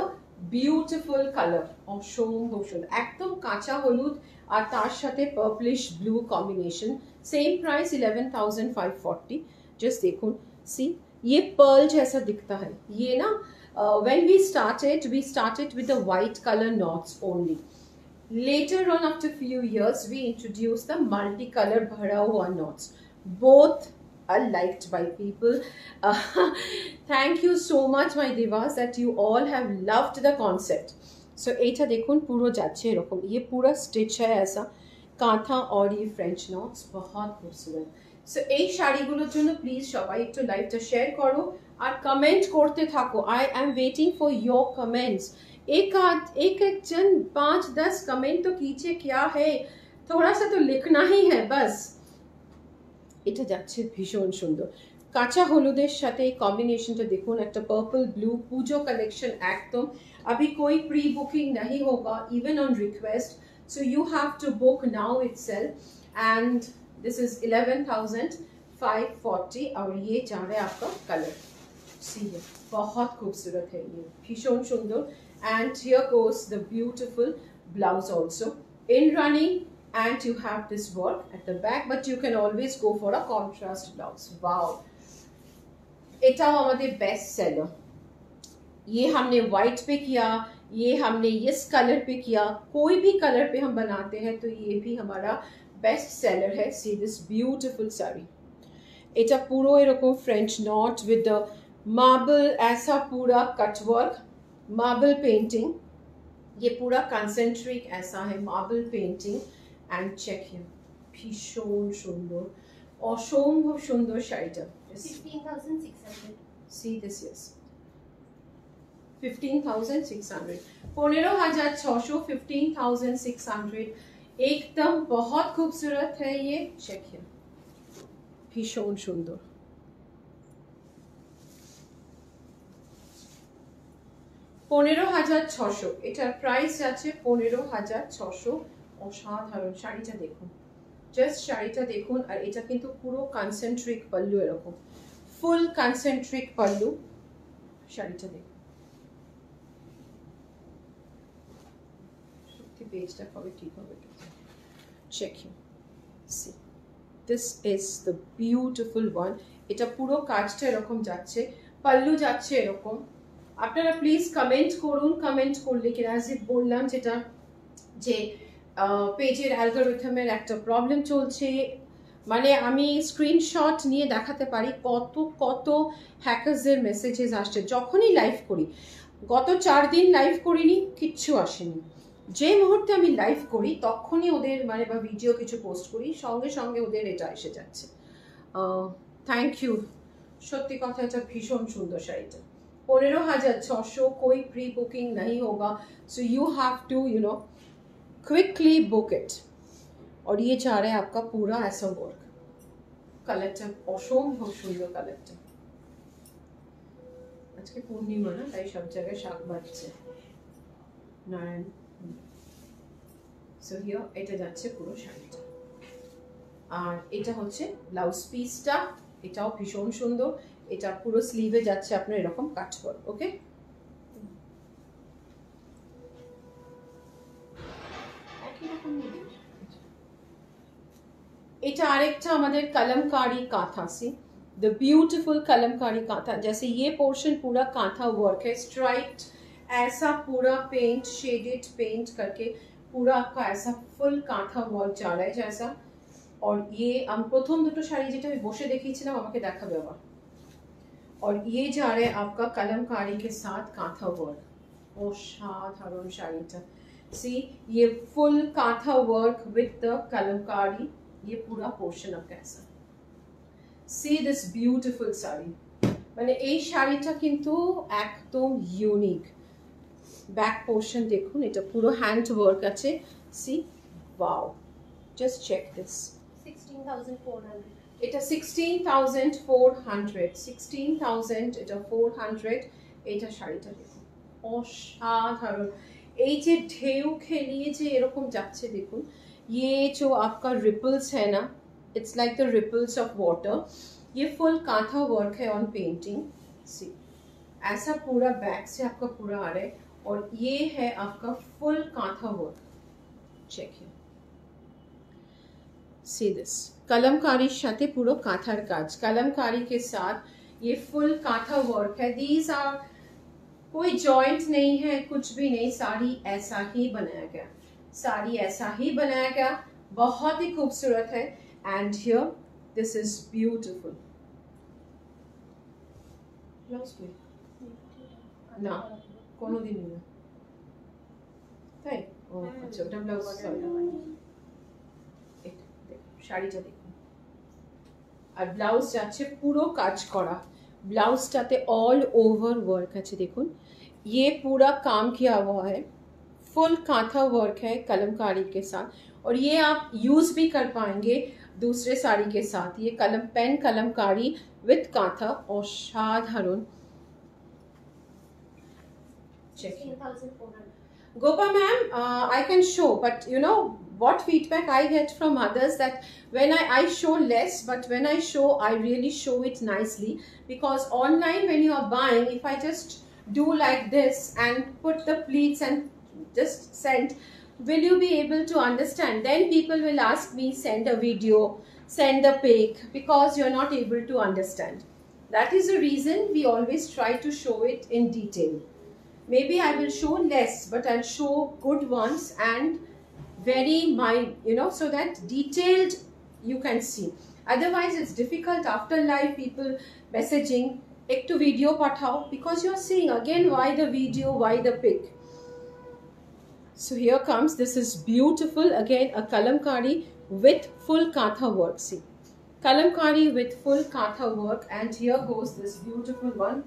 beautiful colour, অসম্ভব সুন্দর, একদম কাঁচা হলুদ আর তার সাথে purplish blue combination. Same price 11,540। Just देखो, सी ये पर्ल जैसा दिखता है ये ना। when we started with the white color knots only. Later on, after few years, we introduced the multicolor bhara hua knots. Both are liked by people. Thank you so much my divas that you all have loved the concept. So এটা দেখুন পুরো যাচ্ছে এরকম, ये पूरा stitch है ऐसा कांथा और ये फ्रेंच नॉट्स, बहुत खूबसूरत। सो এই শাড়িগুলোর জন্য প্লিজ সবাই একটু লাইভটা শেয়ার করো আর কমেন্ট করতে থাকো। I am waiting for your comments. एक जन 5-10 कमेंट तो कीजिए, क्या है, थोड़ा सा तो लिखना ही है बस। এটা যাচ্ছে ভীষণ সুন্দর, কাঁচা হলুদের সাথে এই কম্বিনেশনটা দেখুন, একটা পার্পল ব্লু পুজো কালেকশন একদম। अभी कोई प्री बुकिंग नहीं होगा, even on request, so you have to book now itself. And this is 11,540, और ये जा रहा है आपका कलर, सी बहुत खूबसूरत है ये, भीषण सुंदर। And here goes the beautiful blouse also in running, and you have this work at the back, but you can always go for a contrast blouse. Wow, एटाओ हमारे बेस्ट सेलर। ये हमने व्हाइट पे किया, ये हमने इस कलर पे किया, कोई भी कलर पे हम बनाते हैं तो ये भी हमारा बेस्ट सेलर है। सी दिस ब्यूटिफुल साड़ी, এটা পুরো এরকম French not with the marble, ऐसा पूरा कटवर्क मार्बल पेंटिंग, ये पूरा कंसेंट्रिक ऐसा है marble painting. And check here, ভীষণ সুন্দর, অসম্ভব সুন্দর শাড়িটা। 16,600। See this, yes, 15,600, 15,600, 15,600 एकदम बहुत खूबसूरत है ये। चेक हियर, भीषण सुंदर, 15,600, এটার প্রাইস আছে 15,600। অসাধারণ শাড়িটা দেখুন, জাস্ট শাড়িটা দেখুন। আর এটা কিন্তু পুরো কনসেন্ট্রিক পল্লু, এরকম ফুল কনসেন্ট্রিক পল্লু। শাড়িটা দেখুন, সত্যি পেজটা কবে ঠিক হবে। Check here, see this is the beautiful one. এটা পুরো কাজটা এরকম যাচ্ছে, পল্লু যাচ্ছে এরকম। আপনারা প্লিজ কমেন্ট করুন, কমেন্ট করলে কিনা যে বললাম যেটা যে পেজের অ্যালগরিথমের একটা প্রবলেম চলছে, মানে আমি স্ক্রিনশট নিয়ে দেখাতে পারি কত কত হ্যাকারসের মেসেজেস আসছে যখনই লাইভ করি। গত 4 দিন লাইভ করিনি, কিচ্ছু আসেনি। যে মুহূর্তে আমি লাইভ করি তখনই ওদের মানে বা ভিডিও কিছু পোস্ট করি, সঙ্গে সঙ্গে ওদের এটা এসে যাচ্ছে। থ্যাংক ইউ, সত্যি কথা এটা ভীষণ সুন্দর শাড়িটা। 15,600, कोई प्री बुकिंग नहीं होगा, so you have to quickly book it. और ये जा रहा है आपका पूरा ऐसा वर्क, कलरটা অসম্ভব সুন্দর কালারটা। আজকে পূর্ণিমা না, তাই সব জায়গায় শাক বাজছে নারায়ণ। সো হিয়ার এটা যাচ্ছে পুরো শাড়িটা, আর এটা হচ্ছে ব্লাউজ পিসটা, এটাও ভীষণ সুন্দর। এটা পুরো স্লিভে যাচ্ছে আপনার এরকম কাট ওয়ার্ক। ওকে, এটা আরেকটা আমাদের कलमकारी कांथा से, द ब्यूटीफुल कलमकारी कांथा। जैसे ये पोर्शन पूरा कांथा वर्क है, स्ट्राइप्ड ऐसा पूरा पेंट शेडेड पेंट करके पूरा आपका ऐसा फुल कांथा वर्क जा रहा है जैसा। और ये हम प्रथम দুটো শাড়ি যেটা আমি বসে দেখিয়েছিলাম আমাকে দেখাবে আবার। और ये जा रहा है आपका कलमकारी के साथ कांथा वर्क। অসাধারণ শাড়িটা, सी ये full kantha work with the Kalamkari, ये पूरा पोर्शन आपका ऐसा। सी दिस ब्यूटीफुल শাড়ি, মানে এই শাড়িটা কিন্তু একদম ইউনিক। ব্যাক পোর্শন দেখুন, এটা পুরো হ্যান্ড ওয়ার্ক আছে। See wow, just check this. 16,400 এটা 16,400, 16,000, এটা 400। এটা শাড়িটা দেখুন অসাধারণ। এই যে ঢেউ খেলিয়ে যে এরকম যাচ্ছে দেখুন, ये जो आपका रिपल्स है ना, it's like the ripples of water. ये फुल कांथा वर्क है ऑन पेंटिंग। सी ऐसा पूरा बैक से आपका पूरा आ रहा है, और ये है आपका full kantha work. Check here, see this kalamkari साथे पूरा कांथार काज, कलमकारी के साथ ये फुल कांथा वर्क है। दीज आर, कोई जॉइंट नहीं है, कुछ भी नहीं, साड़ी ऐसा ही बनाया गया, साड़ी ऐसा ही बनाया गया, बहुत ही खूबसूरत है। And here this is beautiful. Blouse पे ना कोनो दिन ना, তাই ও আচ্ছা, ওটা ব্লাউজ। এটা দেখুন শাড়িটা দেখুন, আর ব্লাউজ যাচ্ছে পুরো কাজ করা, ব্লাউজটাতে ऑल ओवर वर्क আছে দেখুন। ये पूरा काम किया हुआ है, फुल कांथा वर्क है कलमकारी के साथ, और ये आप यूज भी कर पाएंगे दूसरे साड़ी के साथ। ये कलम पेन कलमकारी विद कांथा, और साधारण। Check 16,400 Gopa ma'am, I can show, but you know what feedback I get from others, that when I show less, but when I show, I really show it nicely. Because online when you are buying, if I just do like this and put the pleats and just send, will you be able to understand? Then people will ask me, send a video, send a pic, because you're not able to understand. That is the reason we always try to show it in detail. Maybe I will show less, but I'll show good ones and very mild, you know, so that detailed you can see. Otherwise it's difficult after live people messaging ektu video pathao, because you're seeing again why the video, why the pic. So here comes, this is beautiful, again a kalamkari with full katha work. See, kalamkari with full katha work, and here goes this beautiful one.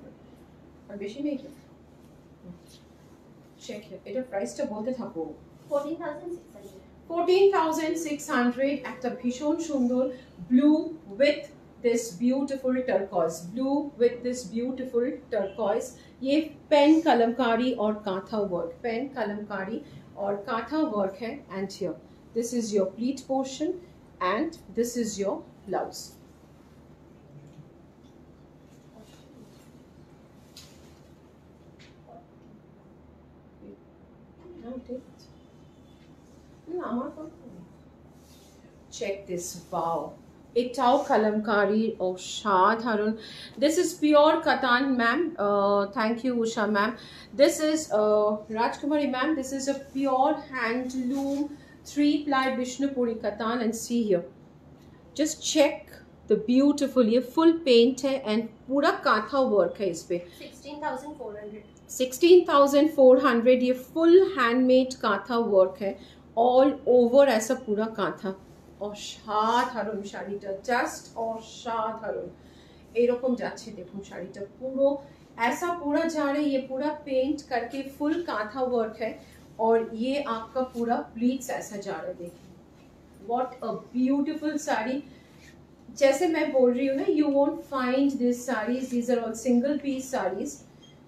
Check here, এটা প্রাইসটা বলতে থাকো। 14,600 14,600, একটা ভীষণ সুন্দর blue with this beautiful turquoise, blue with this beautiful turquoise। ये pen kalamkari और kantha work, pen kalamkari और कांथा वर्क है। And here this is your pleat portion, and this is your blouse. Check this, wow, এটাও কালামকারি অসাধারণ। This is pure katan ma'am, thank you Usha ma'am. This is Rajkumari ma'am, this is a pure handloom 3-ply Bishnupuri katan. And see here, just check the beautiful, ये full paint है and पूरा kantha work है इस पे। 16,400 16,400, ये full handmade kantha work है, ऑल ओवर ऐसा पूरा कांथा। অসাধারণ শাড়িটা, জাস্ট অসাধারণ। এরকম যাচ্ছে দেখুন শাড়িটা পুরো ऐसा पूरा जा रहा है, ये पूरा पेंट करके फुल कांथा वर्क है, और ये आपका पूरा प्लीट्स ऐसा जा रहा है। देखिए व्हाट अ ब्यूटीफुल साड़ी। जैसे मैं बोल रही हूँ ना, you won't find this saris, these are all single piece saris.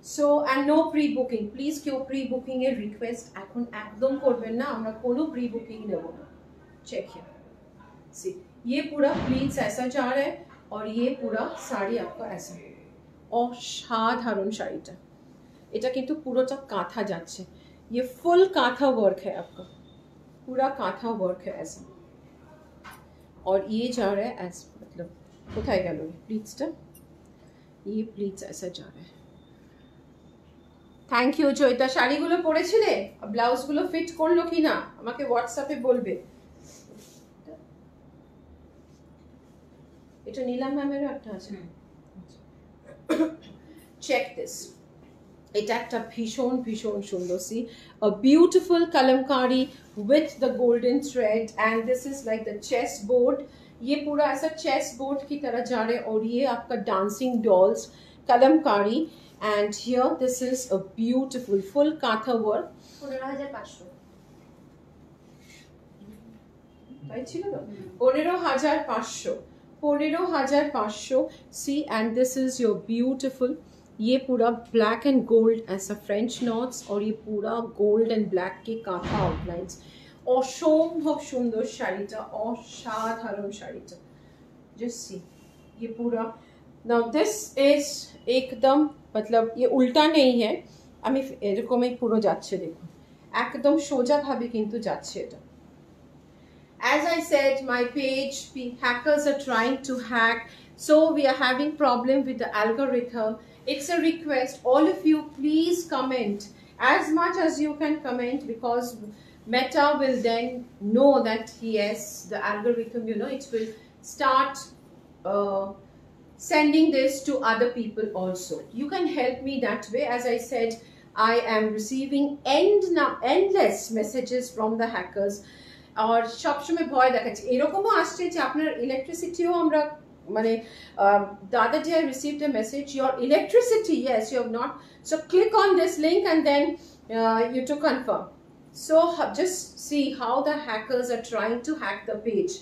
So and no pre booking, please क्यों प्री बुकिंग এর রিকোয়েস্ট এখন একদম করবেন না, আমরা কোনো প্রি বুকিং নেব না। চেক হিয়ার, सी ये पूरा प्लीट्स ऐसा जा रहा है और ये पूरा साड़ी आपका ऐसा असाधारण শাড়িটা এটা কিন্তু পুরোটা কাঁথা যাচ্ছে ये फुल कांथा वर्क है आपका पूरा कांथा वर्क है ऐसा और ये जा रहा है ऐसा मतलब কোথায় গেল প্লিটসটা ये प्लीट्स ऐसा जा रहा है থ্যাংক ইউ জয়িতা শাড়িগুলো পরেছিলে ব্লাউজগুলো ফিট করলো কিনা আমাকে হোয়াটসঅ্যাপে বলবে এটা নীলাম ম্যামেরও একটা আছে চেক দিস এটা একটা ভীষণ ভীষণ সুন্দর C a beautiful kalamkari with the golden thread and this is like the chessboard ये पूरा ऐसा chessboard की तरह जा रहा है और ये आपका dancing dolls kalamkari and here this is a beautiful full katha work 15500 তাই ছিল তো 15500 see and this is your beautiful ये पूरा ब्लैक एंड गोल्ड ऐसा फ्रेंच नॉट्स और ये पूरा गोल्ड एंड ब्लैक के कांथा आउटलाइंस असम्भव सुंदर শাড়িটা असाधारण শাড়িটা just see ये पूरा now this is एकदम मतलब ये उल्टा नहीं है আমি এরকমই পুরো যাচ্ছে দেখুন একদম সোজা ভাবে কিন্তু যাচ্ছে এটা As I said, my page, hackers are trying to hack. So we are having problem with the algorithm. It's a request. All of you, please comment as much as you can comment because Meta will then know that yes, the algorithm, you know, it will start sending this to other people also. You can help me that way. As I said, I am receiving endless messages from the hackers. और সব সময় ভয় দেখাচ্ছে এরকমও আসছে যে আপনার ইলেকট্রিসিটিও আমরা মানে দাদাজি I received a message your electricity yes you have not so click on this link and then you to confirm so just see how the hackers are trying to hack the page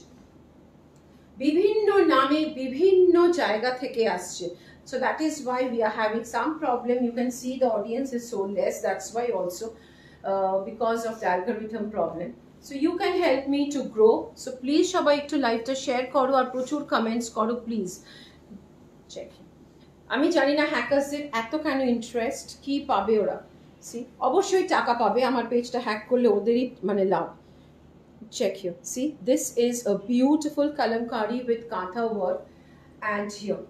বিভিন্ন নামে বিভিন্ন জায়গা থেকে আসছে so that is why we are having some problem you can see the audience is so less that's why also because of the algorithm problem So you can help me to grow. So please সবাই একটু লাইভটা share করো আর প্রচুর comments করো please check আমি জানি না হ্যাকারসদের এত কেন ইন্টারেস্ট কি পাবে ওরা সি অবশ্যই টাকা পাবে আমার পেজটা হ্যাক করলে ওদেরই মানে লাভ check here see this is a beautiful kalamkari with kantha work and here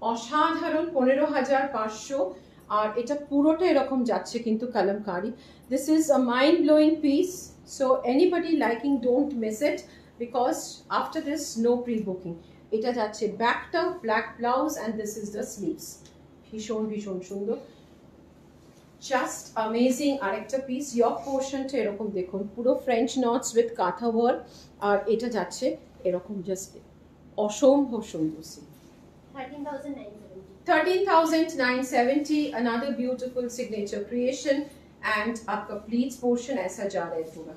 অসাধারণ 15500 আর এটা পুরোটা এরকম যাচ্ছে কিন্তু kalamkari this is a mind blowing piece so anybody liking don't miss it because after this no pre booking এটা যাচ্ছে ব্যাকটা black blouse and this is the sleeves ভীষণ ভীষণ সুন্দর just amazing আরেকটা পিস ইয়ক পোরশনটা এরকম দেখুন পুরো ফ্রেঞ্চ নটস উইথ কাঁথা ওয়ার্ক আর এটা যাচ্ছে এরকম জাস্ট অসম্ভব সুন্দর 13,970 another beautiful signature creation and आपका pleats portion ऐसा जा रहा है पूरा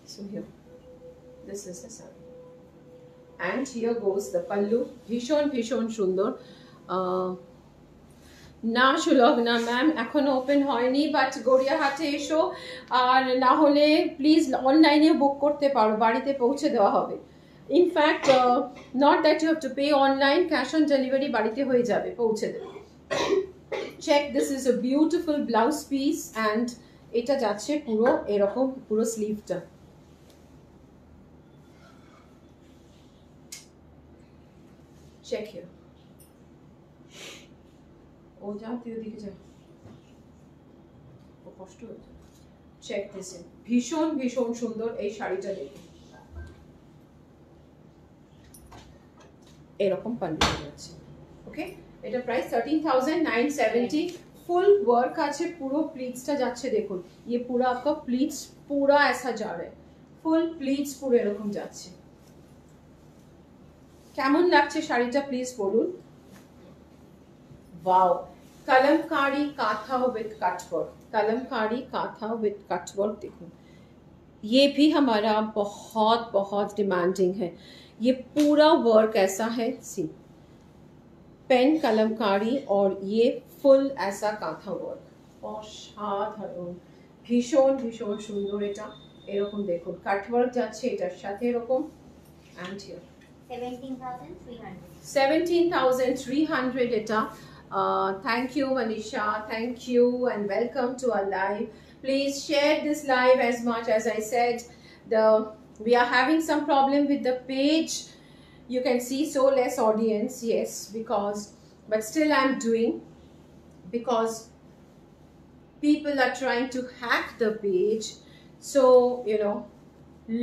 so here this is the saree and here goes the pallu ভীষণ ভীষণ সুন্দর না সুলগ্না ম্যাম এখনো ওপেন হয়নি বাট গড়িয়াহাটে এসো আর না হলে প্লিজ অনলাইনে বুক করতে পারো বাড়িতে পৌঁছে দেওয়া হবে in fact not that you have to pay online cash on delivery বাড়িতে হয়ে যাবে পৌঁছে দেবে check this is a beautiful blouse piece and এটা যাচ্ছে পুরো এরকম পুরো স্লিভটা check here ও যা তুই ওদিকে যা ও কষ্ট হচ্ছে check this in ভীষণ ভীষণ সুন্দর এই শাড়িটা দেখুন এরকম পাল্লু আছে ওকে এটা প্রাইস 13,970 ফুল ওয়ার্ক আছে পুরো প্লিটসটা যাচ্ছে দেখুন ये पूरा आपका प्लीट्स पूरा ऐसा जा रहा है ফুল প্লিটস পুরো এরকম যাচ্ছে কেমন লাগছে শাড়িটা প্লিজ বলুন wow kalamkari kantha with cutwork kalamkari kantha with cutwork देखो ये भी हमारा बहुत बहुत डिमांडिंग है ये पूरा वर्क ऐसा है सी पेन कलमकारी और ये फुल ऐसा काथा वर्क असाधारण ভীষণ ভীষণ সুন্দর এটা। এরকম দেখুন কাটওয়ার্ক যাচ্ছে এটার সাথে এরকম। and here 17,300 এটা। Thank you Manisha, thank you and welcome to our live. Please share this live as much. As I said, we are having some problem with the page. You can see so less audience, yes, but still I'm doing, because people are trying to hack the page. So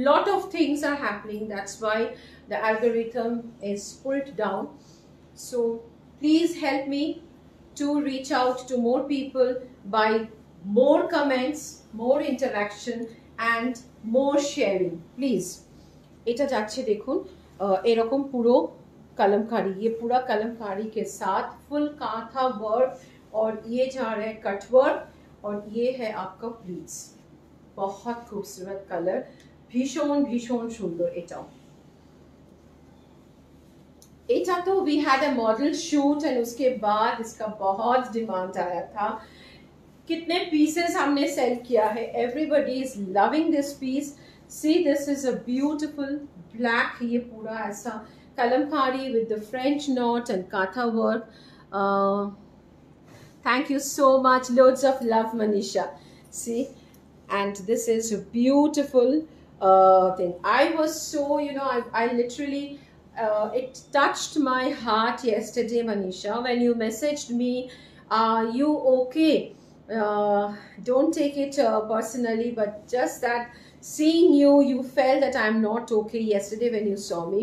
lot of things are happening, that's why the algorithm is pulled down. So please help me to reach out to more people by more comments, more interaction and more sharing, please. এটা যাচ্ছে দেখুন এরকম পুরো कलमकारी, ये पूरा कलमकारी के साथ full kantha work, और ये जा रहा है कट वर्क, और ये है आपका प्लीट्स। बहुत खूबसूरत कलर, भीषण भीषण सुंदर। এটা तो we had a model shoot and उसके बाद इसका बहुत डिमांड आया था। कितने पीसेस हमने सेल किया है, everybody is loving this piece. See this is a beautiful black, ये पूरा ऐसा kalamkari with the French knot and kantha work. Thank you so much, loads of love Manisha. See, and this is a beautiful thing. I was so I literally it touched my heart yesterday Manisha when you messaged me, are you okay? Don't take it personally, but just that seeing you felt that I'm not okay yesterday when you saw me.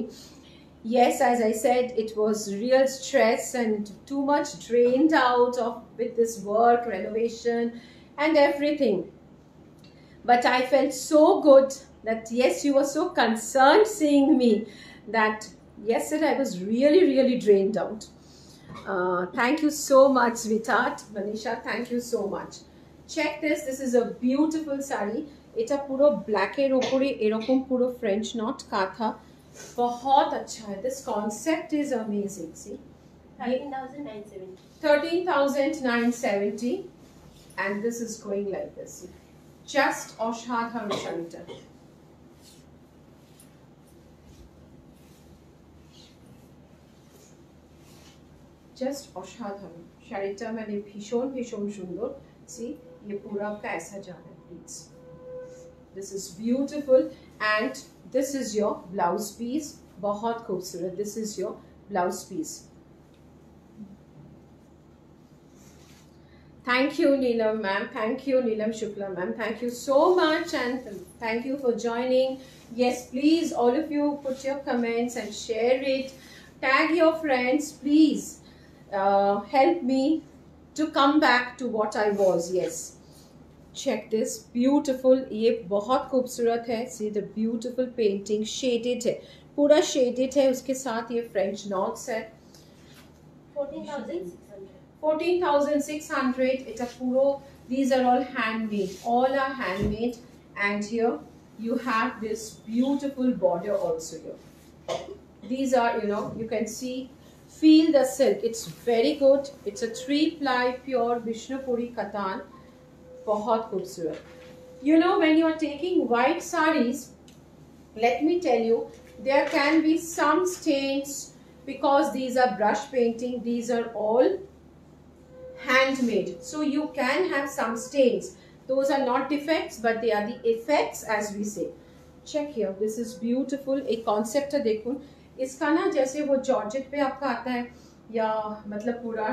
Yes, as I said, it was real stress and too much drained out of with this work, renovation and everything. But I felt so good that yes, you were so concerned seeing me, that yesterday I was really really drained out. Thank you so much sweetheart Manisha, thank you so much. Check this, this is a beautiful sari. এটা পুরো ব্ল্যাকের উপরে এরকম পুরো French not কাঁথা, बहुत अच्छा है। This concept is amazing. See, 13,970 and this is going like this. Just অসাধারণ শাড়িটা। जस्ट असाधारण शाड़ीटा मैंने भीषण भीषण सुंदर। सी ये पूरा आपका ऐसा जा रहा है, please this is beautiful and this is your blouse piece, बहुत खूबसूरत। This is your blouse piece. Thank you Neelam ma'am, thank you Neelam Shukla ma'am, thank you so much and thank you for joining. Yes please all of you put your comments and share it, tag your friends please. Help me to come back to what I was. Yes, check this beautiful, ये बहुत खूबसूरत है। See the beautiful painting, shaded है, पूरा shaded है, उसके साथ ये French knots है। 14,600 এটা পুরো, these are all handmade, all are handmade, and here you have this beautiful border also here. These are you can see, feel the silk, it's very good, it's a 3-ply pure Vishnupuri katan, बहुत खूबसूरत। when you are taking white sarees, let me tell you, there can be some stains because these are brush painting, these are all handmade, so you can have some stains. Those are not defects, but they are the effects, as we say. Check here, this is beautiful। एक concept है देखो इसका ना, जैसे वो georgette पे आपका आता है, या मतलब पूरा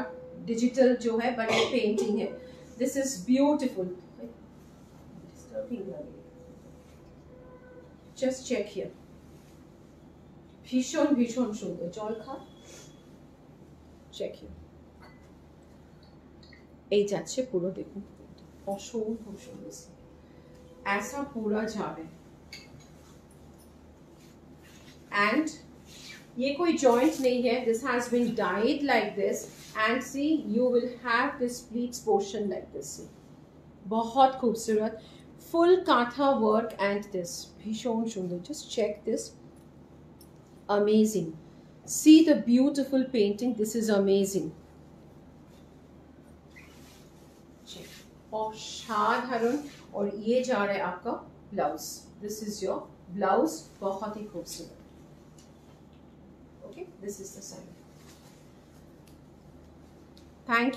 डिजिटल जो है बड़ी पेंटिंग है। This is beautiful, just check here, भीषण भीषण सुंदर। जल खा, चेक हियर, এই যাচ্ছে পুরো দেখুন, অসম্ভব সুন্দর ऐसा पूरा जा रहा है। एंड ये कोई जॉइंट नहीं है, this has been dyed like this, and see you will have this pleats portion like this. बहुत खूबसूरत full kantha work and this भीषण सुंदर। Just check this, amazing. See the beautiful painting, this is amazing. असाधारण। और ये जा रहा है आपका blouse, this is your blouse, बहुत ही खूबसूरत। Okay, this is the sari. Thank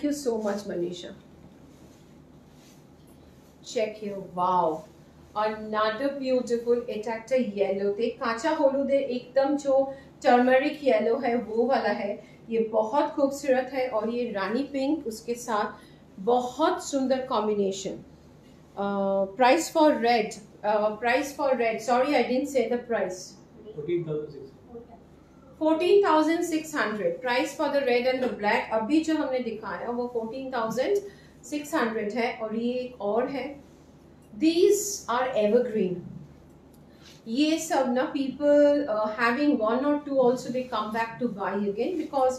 you so much Manisha. check here, wow, another beautiful, এটা একটা येलोতে কাঁচা হলুদের एकदम जो टर्मरिक येलो है वो वाला है, ये बहुत खूबसूरत है। और ये रानी पिंक उसके साथ बहुत सुंदर combination. Price for red, sorry I didn't say the price. 14,600 price for the red and the black. अभी जो हमने दिखाया वो 14,600 है। और ये एक और है, these are evergreen। ये सब ना people having one or two also they come back to buy again because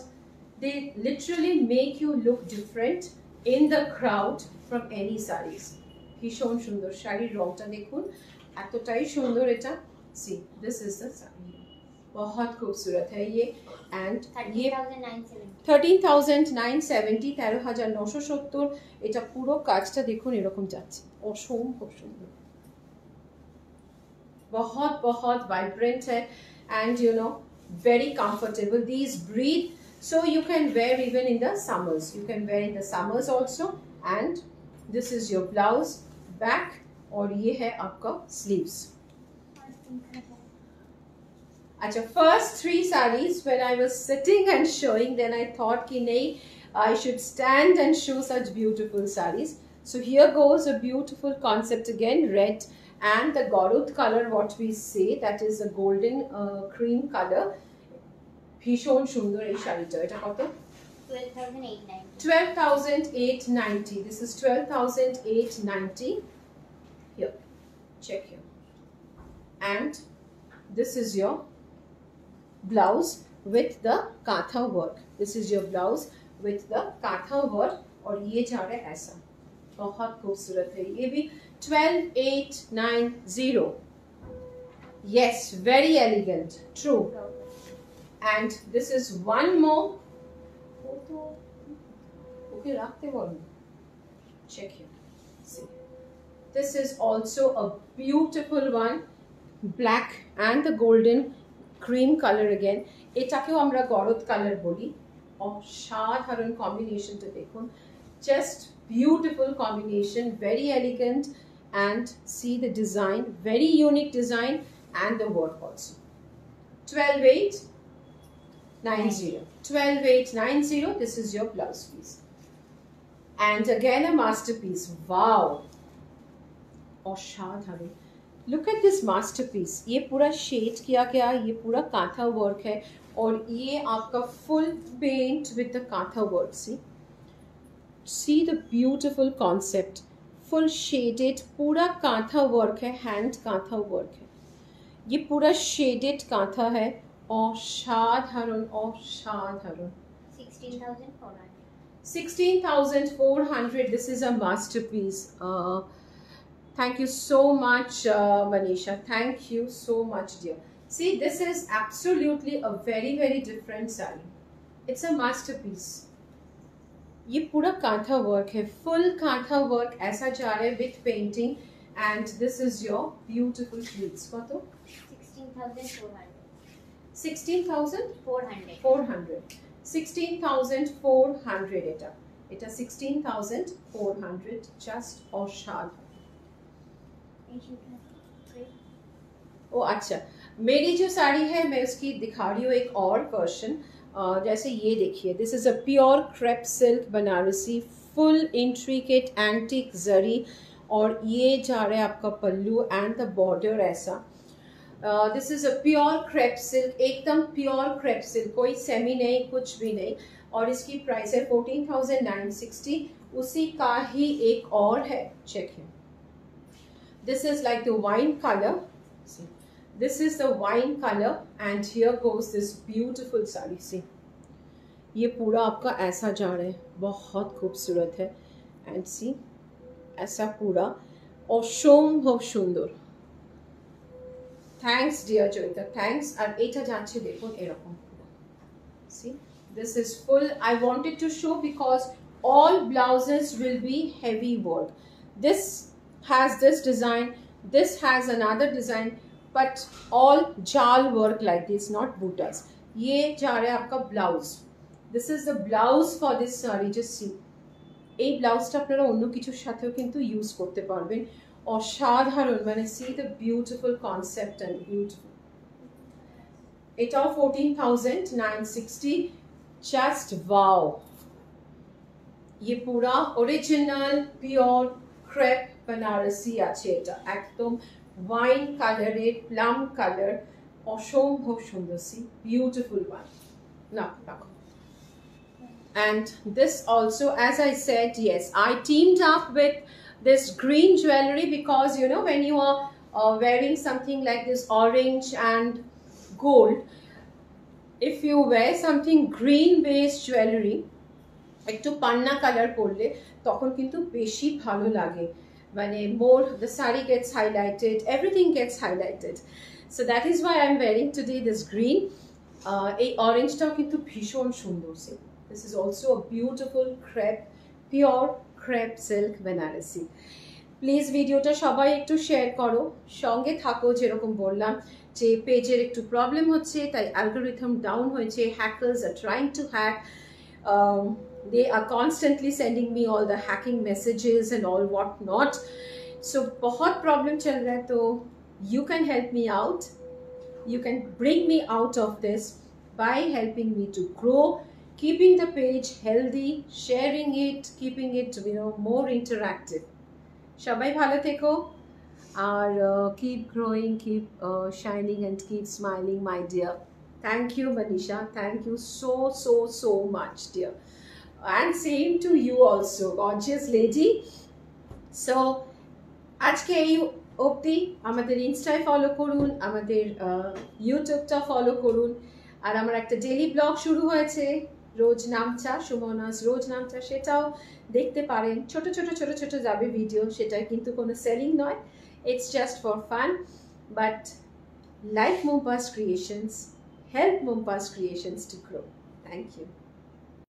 they literally make you look different in the crowd from any sarees। ভীষণ সুন্দর শাড়ির রংটা দেখুন, এতটাই সুন্দর এটা। see this is the saree, बहुत खूबसूरत है ये। एंड ये 13,970 13,970। এটা পুরো কাজটা দেখুন এরকম যাচ্ছে, অসম্ভব সুন্দর, बहुत बहुत वाइब्रेंट है। And you no very comfortable, these breathe, so you can wear even in the summers, you can wear in the summers also। and this is your blouse, back, और ये है आपका sleeves। अच्छा, first 3 sarees when I was sitting and showing, then I thought कि नहीं, I should stand and show such beautiful sarees। So here goes a beautiful concept again, red and the garut color, what we say that is a golden cream color। ভীষণ সুন্দর এই শাড়িটা। এটা কত? 12,890। this is 12,890 here, check here। and this is your blouse with the काथा work, this is your blouse with the काथा work। और ये जा रहा है ऐसा, बहुत खूबसूरत है। ये भी 12,890। yes, very elegant, true। and this is one more, okay रखते बोलो, check here, see this is also a beautiful one, black and the golden cream color again। এটাকেও আমরা গরদ কালার বলি। অসাধারণ কম্বিনেশনটা দেখুন, just beautiful combination, very elegant। and see the design, very unique design, and the work also। 12,890 12,890, this is your blouse piece। and again a masterpiece, wow, অসাধারণ। Look at this masterpiece, ये पूरा shade किया गया, ये पूरा kantha work है। और ये आपका full pant with the kantha work. C the beautiful concept, full shaded, पूरा कांथा वर्क है, हैंड कांथा वर्क है, ये पूरा शेडेड कांथा है। असाधारण असाधारण। 16,400 this is a masterpiece। thank you so much Manisha, thank you so much dear। see this is absolutely a very very different saree, it's a masterpiece। ये पूरा कांथा वर्क है, फुल कांथा वर्क ऐसा जा रहा है with painting. And this is your beautiful sleeves. कत? 16,400 16,400 এটা 16,400 just অসাধারণ। ओ अच्छा, मेरी जो साड़ी है मैं उसकी दिखा रही हूँ एक और वर्जन। जैसे ये देखिए, this is a pure crepe silk Banarasi, full intricate antique zari. और ये जा रहा है आपका पल्लू एंड द बॉर्डर ऐसा। This is a pure crepe silk, एकदम प्योर क्रेप सिल्क, कोई सेमी नहीं, कुछ भी नहीं। और इसकी प्राइस है 14,960। उसी का ही एक और है, चेक है। This is like the wine colour, this is the wine color and here goes this beautiful sari. से ये पूरा आपका ऐसा जा रहा है, बहुत खूबसूरत है। एंड सी ऐसा पूरा অসম্ভব সুন্দর। Thanks dear Joita, thanks. और এটা যাচ্ছে দেখুন এরকম। see this is full, I wanted to show because all blouses will be heavy work. This has this design, this has another design, but all jal work like this, not bootas. Ye ja raha hai aapka blouse. This is the blouse for this saree. Just see, এই ব্লাউজটা আপনারা অন্য কিছুর সাথেও কিন্তু use করতে পারবেন। অসাধারণ, মানে see the beautiful concept and beautiful. এটাও 14,960, just wow. ये पूरा ओरिजिनल प्योर ক্রেপ বেনারসি আছে, এটা একদম ওয়াইন কালারের, প্লাম কালার, অসম্ভব সুন্দর, সি বিউটিফুল ওয়ান। না রাখো। And this also, as I said, yes, I teamed up with this green jewelry because you know when you are wearing something like this orange and gold, if you wear something green based jewelry, একটু পান্না colour করলে তখন কিন্তু বেশি ভালো লাগে, মানে more the saree gets highlighted, everything gets highlighted. So that is why I'm wearing today this green. এই অরেঞ্জটাও কিন্তু ভীষণ সুন্দর। This is also a beautiful crepe, pure crepe silk Banarasi. Please ভিডিওটা সবাই একটু শেয়ার করো, সঙ্গে থাকো। যেরকম বললাম যে পেজের একটু প্রবলেম হচ্ছে, তাই অ্যালগোরিথম ডাউন হয়েছে, hackers are trying to hack, they are constantly sending me all the hacking messages and all what not. So बहुत problem चल रहा है, तो you can help me out, you can bring me out of this by helping me to grow, keeping the page healthy, sharing it, keeping it more interactive. সবাই ভালো থেকো আর keep growing, keep shining and keep smiling, my dear. Thank you Manisha, thank you so much dear, and same to you also, gorgeous lady. So আজকে এই অবধি। আমাদের ইনস্টায় follow করুন, আমাদের ইউটিউবটা follow করুন, আর আমার একটা ডেইলি ব্লগ শুরু হয়েছে, রোজ নামচা, সুমনাস রোজ নামচা, সেটাও দেখতে পারেন। ছোট ছোট যাবে ভিডিও, সেটা কিন্তু কোনো সেলিং নয়, it's just for fun, but like Mumtaz creations, help Mumtaz Creations to grow. Thank you.